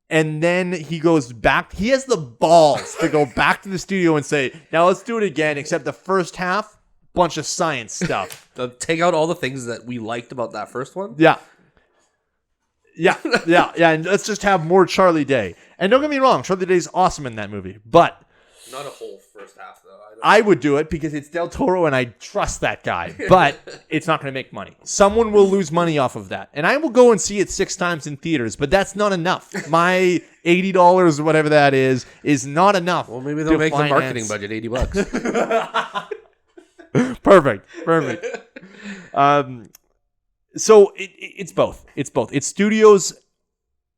And then he goes back. He has the balls to go back to the studio and say, now let's do it again, except the first half, bunch of science stuff. Take out all the things that we liked about that first one? Yeah. And let's just have more Charlie Day. And don't get me wrong, Charlie Day's awesome in that movie. But not a whole first half, though. I would do it because it's Del Toro and I trust that guy. But it's not going to make money. Someone will lose money off of that. And I will go and see it 6 times in theaters, but that's not enough. My $80 or whatever that is not enough. Well, maybe they'll make the marketing budget $80. Perfect. So it's both. It's studios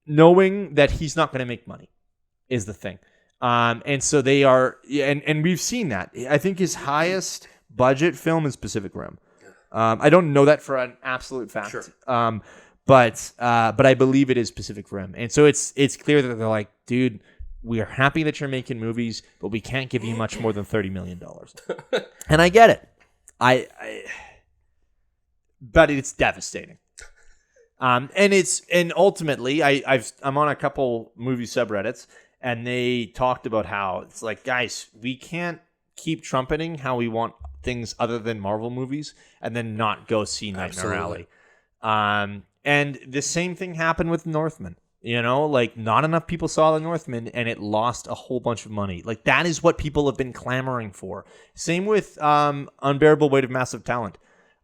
knowing that he's not going to make money is the thing. And so they are, and we've seen that. I think his highest budget film is Pacific Rim. I don't know that for an absolute fact. Sure. But I believe it is Pacific Rim. And so it's clear that they're like, dude, we are happy that you're making movies, but we can't give you much more than $30 million. And I get it. But it's devastating. And ultimately, I'm on a couple movie subreddits, and they talked about how it's like, guys, we can't keep trumpeting how we want things other than Marvel movies and then not go see Nightmare Alley. And the same thing happened with Northman. You know, like not enough people saw The Northman, and it lost a whole bunch of money. Like that is what people have been clamoring for. Same with Unbearable Weight of Massive Talent.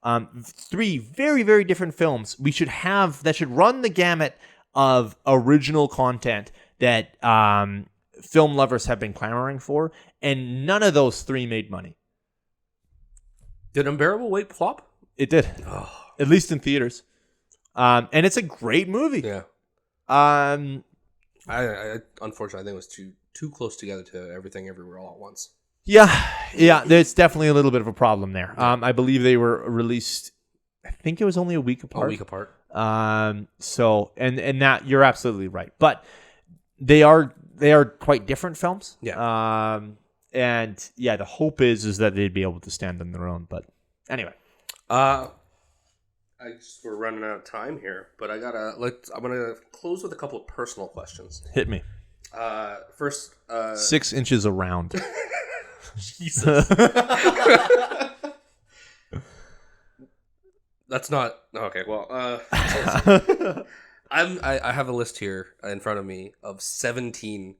3 very, very different films. We should have that should run the gamut of original content that film lovers have been clamoring for, and none of those 3 made money. Did Unbearable Weight flop? It did, at least in theaters. And it's a great movie. Yeah. I unfortunately I think it was too close together to Everything Everywhere All at Once. Yeah. There's definitely a little bit of a problem there. I believe they were released. I think it was only a week apart. So and that you're absolutely right, but they are quite different films. Yeah. And yeah, the hope is that they'd be able to stand on their own. But anyway, we're running out of time here, but I'm gonna close with a couple of personal questions. Hit me. First, 6 inches around. Jesus. That's not okay. Well, I have a list here in front of me of 17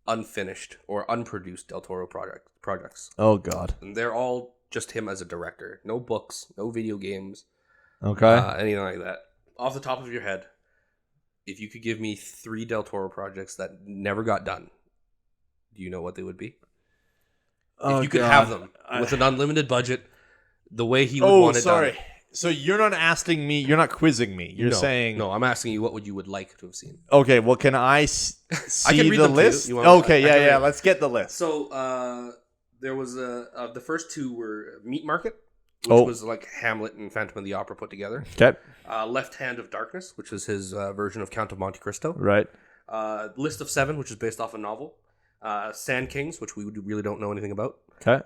unfinished or unproduced Del Toro projects. Oh God. And they're all just him as a director. No books, no video games. Okay. Anything like that. Off the top of your head, if you could give me 3 Del Toro projects that never got done, do you know what they would be? If you could have them with an unlimited budget, the way he would want it done. So you're not asking me, you're not quizzing me. You're saying... No, I'm asking you what you would like to have seen. Okay, well, can I see can read the them list? To you. Okay, yeah, let's get the list. So, there was the first 2 were Meat Market, which was like Hamlet and Phantom of the Opera put together. Okay. Left Hand of Darkness, which is his version of Count of Monte Cristo. Right. List of 7, which is based off a novel. Sand Kings, which we really don't know anything about. Okay.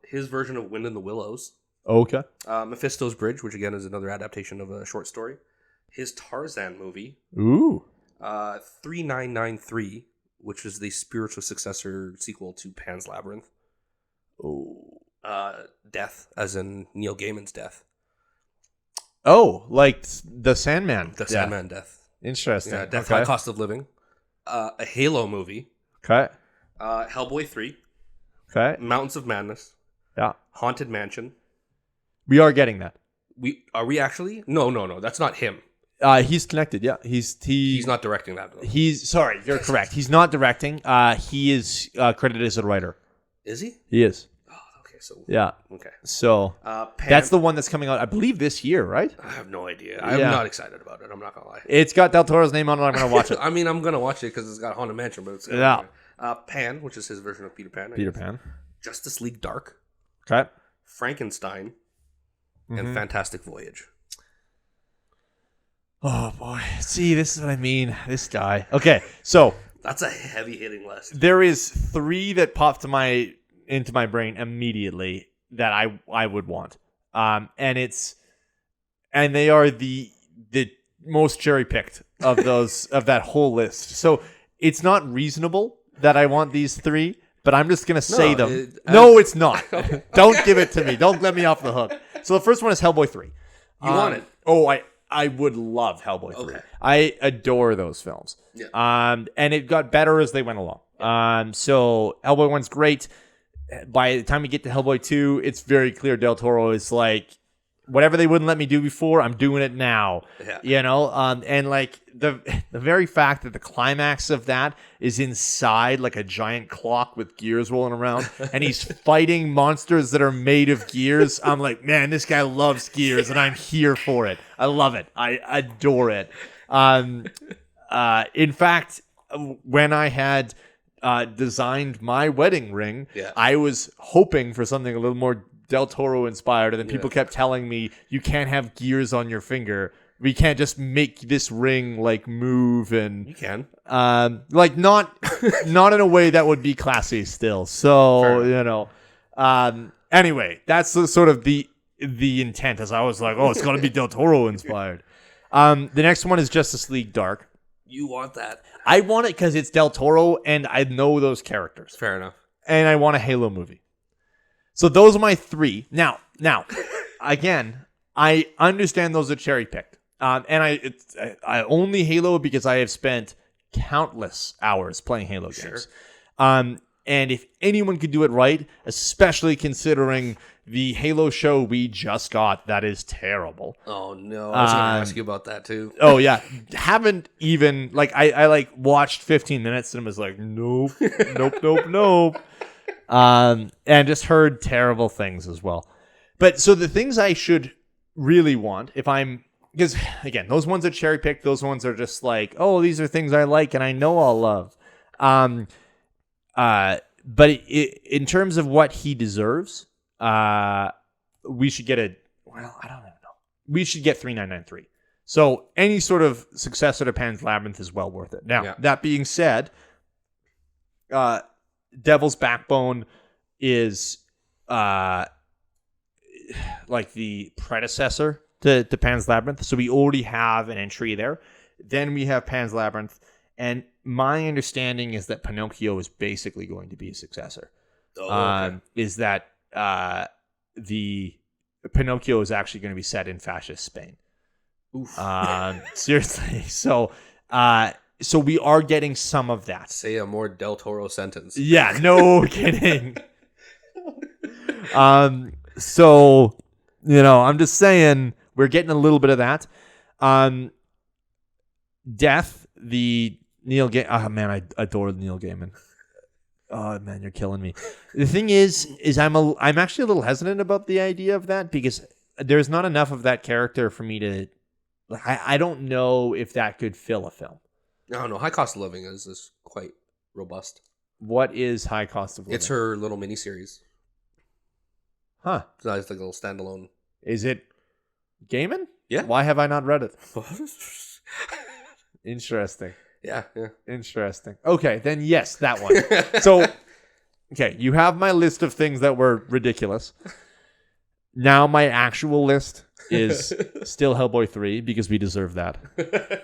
His version of Wind in the Willows. Okay. Mephisto's Bridge, which again is another adaptation of a short story. His Tarzan movie. Ooh. 3993, which is the spiritual successor sequel to Pan's Labyrinth. Oh. Death, as in Neil Gaiman's death. Oh, like the Sandman. The Sandman death. Interesting. Yeah, Death, High Cost of Living. A Halo movie. Okay. Hellboy 3. Okay. Mountains of Madness. Yeah. Haunted Mansion. We are getting that. Are we actually? No. That's not him. He's connected. Yeah. He's not directing that. Though. Sorry, you're correct. He's not directing. He is credited as a writer. Is he? He is. Oh, okay. So yeah. Okay. So that's the one that's coming out, I believe, this year, right? I have no idea. I'm not excited about it. I'm not gonna lie. It's got Del Toro's name on it. I'm gonna watch it. I mean, I'm gonna watch it because it's got Haunted Mansion, but it's Pan, which is his version of Peter Pan. Peter Pan. Justice League Dark. Okay. Frankenstein. And Fantastic Voyage. Oh boy! See, this is what I mean. This guy. Okay, so that's a heavy-hitting list. There is 3 that popped into my brain immediately that I would want, and they are the most cherry picked of those of that whole list. So it's not reasonable that I want these 3, but I'm just gonna say them. No, it's not. Don't give it to me. Don't let me off the hook. So the first one is Hellboy 3. You want it? Oh, I would love Hellboy 3. Okay. I adore those films. Yeah. And it got better as they went along. So Hellboy 1's great. By the time we get to Hellboy 2, it's very clear Del Toro is like, whatever they wouldn't let me do before, I'm doing it now. Yeah. You know? And like the very fact that the climax of that is inside like a giant clock with gears rolling around and he's fighting monsters that are made of gears. I'm like, man, this guy loves gears and I'm here for it. I love it. I adore it. In fact, when I had designed my wedding ring, I was hoping for something a little more Del Toro inspired, and then people kept telling me, you can't have gears on your finger. We can't just make this ring like move, and you can like not in a way that would be classy still. So you know, anyway, that's sort of the intent. As I was like, oh, it's gonna be Del Toro inspired. The next one is Justice League Dark. You want that? I want it because it's Del Toro, and I know those characters. Fair enough. And I want a Halo movie. So those are my 3. Now, again, I understand those are cherry picked, and I only Halo because I have spent countless hours playing Halo games. And if anyone could do it right, especially considering the Halo show we just got, that is terrible. Oh no, I was going to ask you about that too. Oh yeah, haven't even like I like watched 15 minutes and was like, nope, nope. And just heard terrible things as well. But so the things I should really want because again, those ones are cherry picked. Those ones are just like, oh, these are things I like and I know I'll love. But in terms of what he deserves, we should get I don't know. We should get 3993. So any sort of successor to Pan's Labyrinth is well worth it. Now, That being said, Devil's Backbone is like the predecessor to Pan's Labyrinth. So we already have an entry there. Then we have Pan's Labyrinth. And my understanding is that Pinocchio is basically going to be a successor. Okay. Is that the Pinocchio is actually going to be set in fascist Spain. Oof. Seriously. So we are getting some of that. Say a more Del Toro sentence. Yeah, no kidding. So, I'm just saying we're getting a little bit of that. Death, the Neil Gaiman. Oh man, I adore Neil Gaiman. Oh man, you're killing me. The thing is I'm actually a little hesitant about the idea of that because there's not enough of that character for me to. I don't know if that could fill a film. No, High Cost of Living is quite robust. What is High Cost of Living? It's her little miniseries. Huh? It's like a little standalone. Is it Gaiman? Yeah. Why have I not read it? Interesting. Yeah. Interesting. Okay, then yes, that one. So, okay, you have my list of things that were ridiculous. Now my actual list is still Hellboy 3 because we deserve that.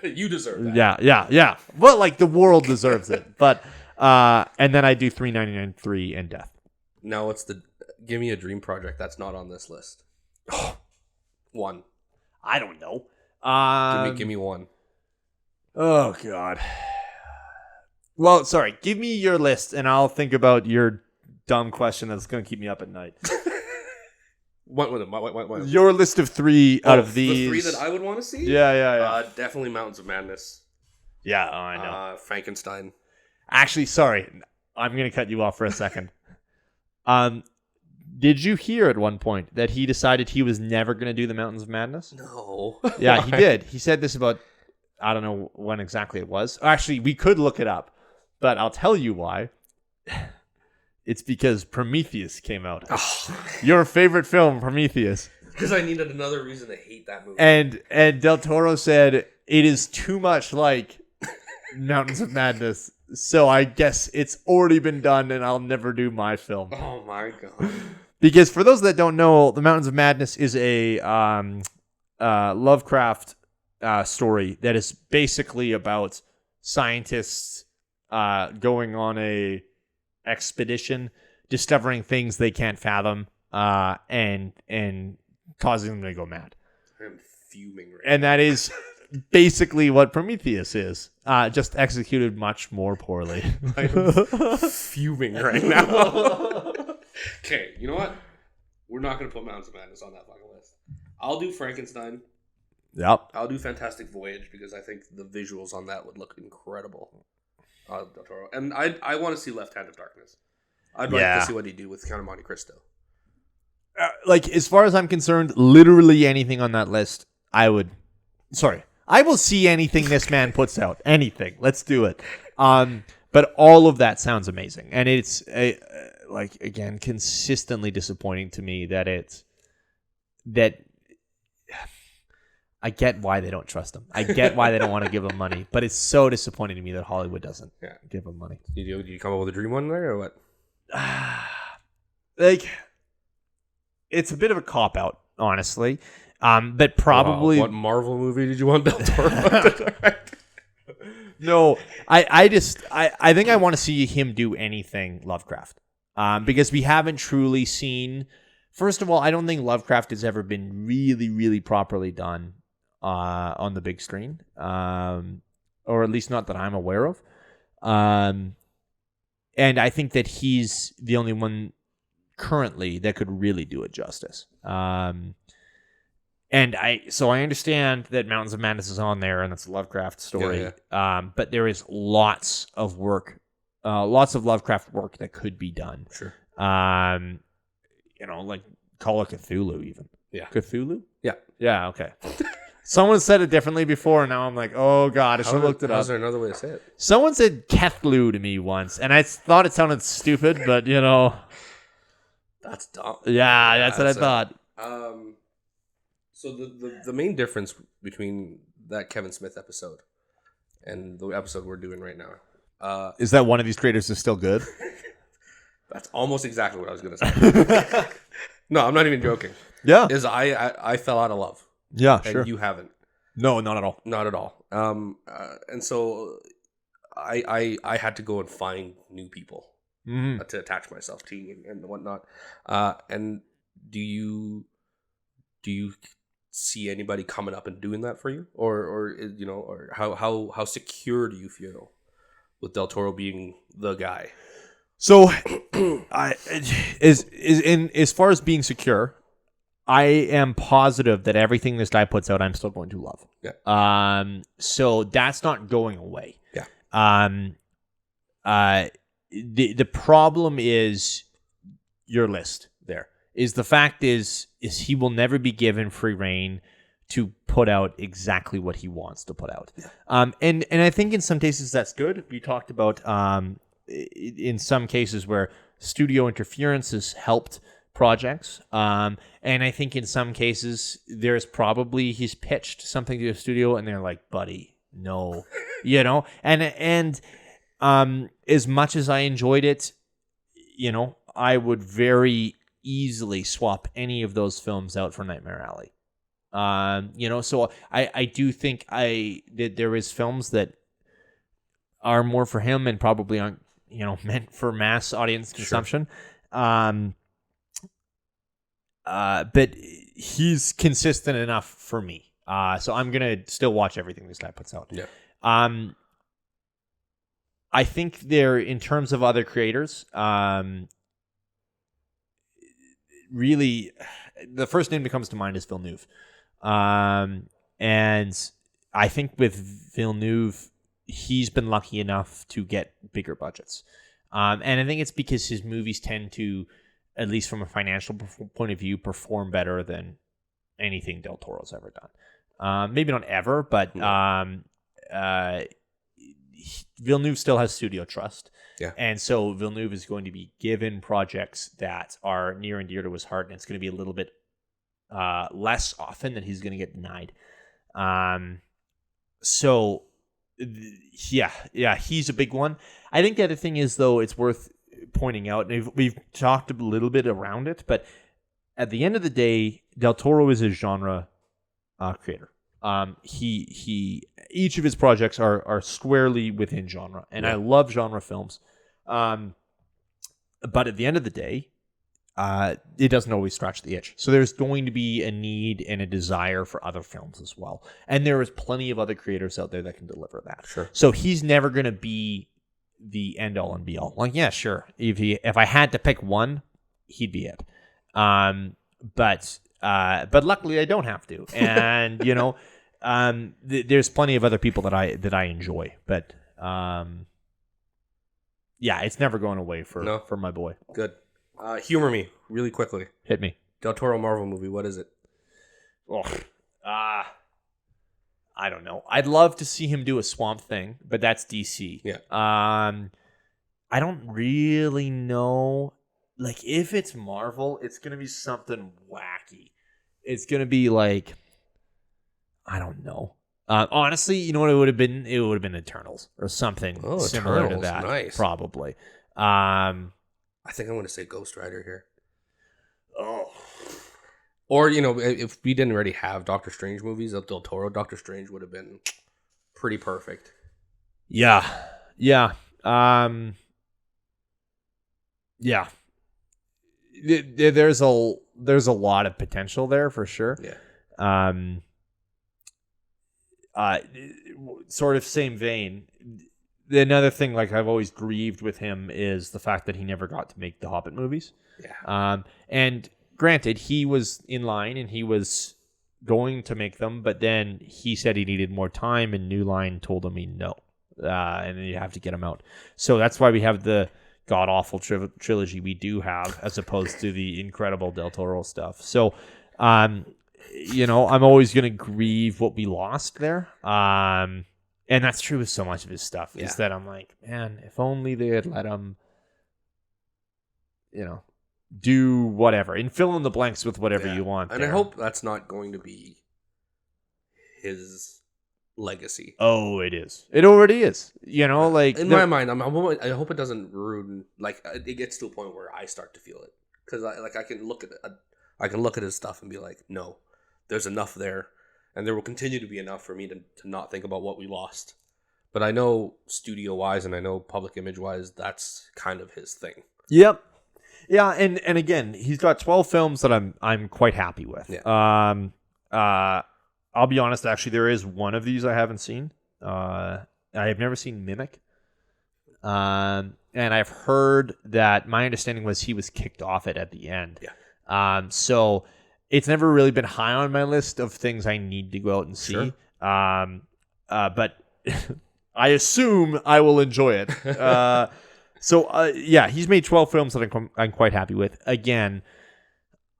You deserve that. Yeah. Well, like the world deserves it. But and then I do 399.3 and Death. Now give me a dream project that's not on this list. One. I don't know. Give me one. Oh, God. Well, sorry. Give me your list, and I'll think about your dumb question that's going to keep me up at night. What? Your list of 3 out of these. The 3 that I would want to see? Yeah. Definitely Mountains of Madness. Yeah, I know. Frankenstein. Actually, sorry. I'm going to cut you off for a second. Did you hear at one point that he decided he was never going to do the Mountains of Madness? No. Yeah, he did. He said this about... I don't know when exactly it was. Actually, we could look it up, but I'll tell you why. It's because Prometheus came out. Oh. Your favorite film, Prometheus. Because I needed another reason to hate that movie. And Del Toro said it is too much like Mountains of Madness, so I guess it's already been done, and I'll never do my film. Oh my god! Because for those that don't know, The Mountains of Madness is a Lovecraft story that is basically about scientists going on a expedition, discovering things they can't fathom, and causing them to go mad. I'm fuming right and that is basically what Prometheus is, just executed much more poorly. I'm fuming right now. Okay, you know what? We're not going to put Mountains of Madness on that fucking list. I'll do Frankenstein. Yep. I'll do Fantastic Voyage because I think the visuals on that would look incredible. Del Toro. And I want to see Left Hand of Darkness. I'd like to see what he do with Count of Monte Cristo. Like, as far as I'm concerned, literally anything on that list, I will see anything this man puts out. Anything. Let's do it. But all of that sounds amazing. And it's, again, consistently disappointing to me that I get why they don't trust him. I get why they don't want to give him money. But it's so disappointing to me that Hollywood doesn't give him money. Did you come up with a dream one there or what? It's a bit of a cop-out, honestly. But probably... Wow, what Marvel movie did you want Del Toro to direct? No, I think I want to see him do anything Lovecraft. Because we haven't truly seen... First of all, I don't think Lovecraft has ever been really, really properly done on the big screen. or at least not that I'm aware of. And I think that he's the only one currently that could really do it justice. And I understand that Mountains of Madness is on there, and it's a Lovecraft story. Yeah. But there is lots of Lovecraft work that could be done. Sure. Like Call of Cthulhu, even. Yeah. Cthulhu? Yeah. Yeah. Okay. Someone said it differently before, and now I'm like, oh god, I should have looked it up. How's there another way to say it? Someone said Cthulhu to me once, and I thought it sounded stupid, but that's dumb. Yeah, that's what I thought. So the main difference between that Kevin Smith episode and the episode we're doing right now is that one of these creators is still good. That's almost exactly what I was going to say. No, I'm not even joking. Yeah, is I fell out of love. Yeah, and sure. You haven't. No, not at all. Not at all. And so I had to go and find new people to attach myself to and whatnot. And do you see anybody coming up and doing that for you, or how secure do you feel with Del Toro being the guy? So, as far as being secure, I am positive that everything this guy puts out, I'm still going to love. Yeah. So that's not going away. Yeah. The problem is your list. There is the fact is he will never be given free reign to put out exactly what he wants to put out. Yeah. And I think in some cases that's good. We talked about in some cases where studio interference has helped projects. And I think in some cases there's probably he's pitched something to a studio and they're like, buddy, no, and as much as I enjoyed it, I would very easily swap any of those films out for Nightmare Alley. So I do think that there is films that are more for him and probably aren't, meant for mass audience consumption. Sure. But he's consistent enough for me. So I'm going to still watch everything this guy puts out. Yeah. I think in terms of other creators, really, the first name that comes to mind is Villeneuve. And I think with Villeneuve, he's been lucky enough to get bigger budgets. And I think it's because his movies tend to, at least from a financial point of view, perform better than anything Del Toro's ever done. Maybe not ever, but Villeneuve still has studio trust. Yeah. And so Villeneuve is going to be given projects that are near and dear to his heart, and it's going to be a little bit less often that he's going to get denied. So, he's a big one. I think the other thing is, though, it's worth pointing out, and we've talked a little bit around it, but at the end of the day, Del Toro is a genre creator. Each of his projects are squarely within genre, and I love genre films. But at the end of the day, it doesn't always scratch the itch. So there's going to be a need and a desire for other films as well. And there is plenty of other creators out there that can deliver that. Sure. So he's never going to be the end all and be all. Like, yeah, sure. If I had to pick one, he'd be it. But luckily I don't have to. And, there's plenty of other people that I enjoy. But, it's never going away for my boy. Good. Humor me really quickly. Hit me. Del Toro Marvel movie. What is it? I don't know. I'd love to see him do a Swamp Thing, but that's DC. Yeah. I don't really know. Like, if it's Marvel, it's gonna be something wacky. It's gonna be like, I don't know. Honestly, you know what it would have been? It would have been Eternals or something similar Eternals, to that. nice. Probably. I think I'm going to say Ghost Rider here. Oh. Or, if we didn't already have Doctor Strange movies of Del Toro, Doctor Strange would have been pretty perfect. Yeah. Yeah. There's a lot of potential there for sure. Yeah. sort of same vein. Another thing, like I've always grieved with him, is the fact that he never got to make the Hobbit movies. Yeah. And granted, he was in line and he was going to make them, but then he said he needed more time, and New Line told him no, and then you have to get him out. So that's why we have the god awful trilogy we do have, as opposed to the incredible Del Toro stuff. So, you know, I'm always going to grieve what we lost there. And that's true with so much of his stuff, is that I'm like, man, if only they had let him, you know, do whatever and fill in the blanks with whatever you want. And I hope that's not going to be his legacy. Oh, it is. It already is. You know, like in my mind, I hope it doesn't ruin. Like it gets to a point where I start to feel it, because I can look at his stuff and be like, no, there's enough there, and there will continue to be enough for me to not think about what we lost. But I know studio wise and I know public image wise, that's kind of his thing. Yep. Yeah, and again, he's got 12 films that I'm quite happy with. Yeah. I'll be honest, actually, there is one of these I haven't seen. I have never seen Mimic. And I've heard that, my understanding was he was kicked off it at the end. Yeah. So it's never really been high on my list of things I need to go out and see. Sure. But I assume I will enjoy it. So, he's made 12 films that I'm quite happy with. Again,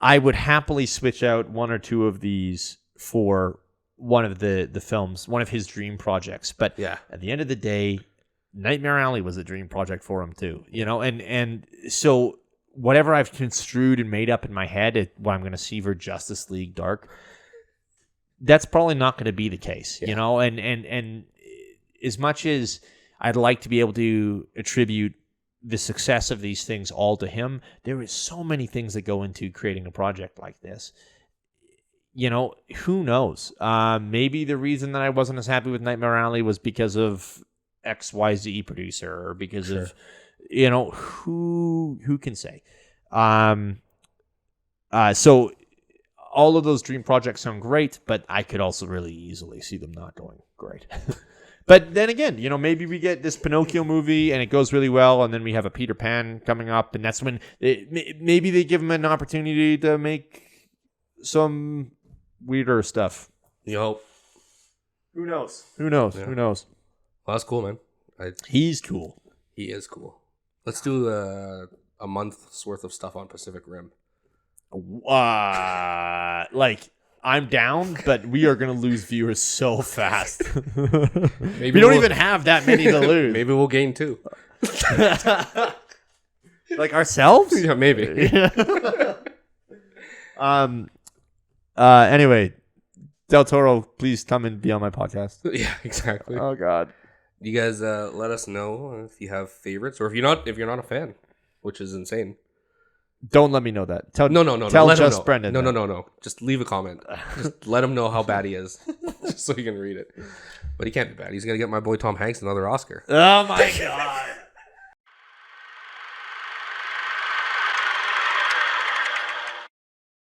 I would happily switch out one or two of these for one of the films, one of his dream projects. But at the end of the day, Nightmare Alley was a dream project for him too. You know, and so whatever I've construed and made up in my head, what I'm going to see for Justice League Dark, that's probably not going to be the case. You know, and as much as I'd like to be able to attribute the success of these things all to him, there is so many things that go into creating a project like this. You know, who knows? Maybe the reason that I wasn't as happy with Nightmare Alley was because of XYZ producer, or because of, you know, who can say? So all of those dream projects sound great, but I could also really easily see them not going great. But then again, you know, maybe we get this Pinocchio movie and it goes really well, and then we have a Peter Pan coming up, and that's when maybe they give him an opportunity to make some weirder stuff. You hope. Who knows? Who knows? Yeah. Who knows? Well, that's cool, man. He's cool. He is cool. Let's do a month's worth of stuff on Pacific Rim. Like, I'm down, but we are going to lose viewers so fast. Maybe we don't even have that many to lose. Maybe we'll gain 2. Like ourselves? Yeah, maybe. Anyway, Del Toro, please come and be on my podcast. Yeah, exactly. Oh God. You guys let us know if you have favorites, or if you're not a fan, which is insane. Don't let me know that. No. Tell let just him know. Brendon. No. Just leave a comment. Just let him know how bad he is, just so he can read it. But he can't be bad. He's gonna get my boy Tom Hanks another Oscar. Oh my God.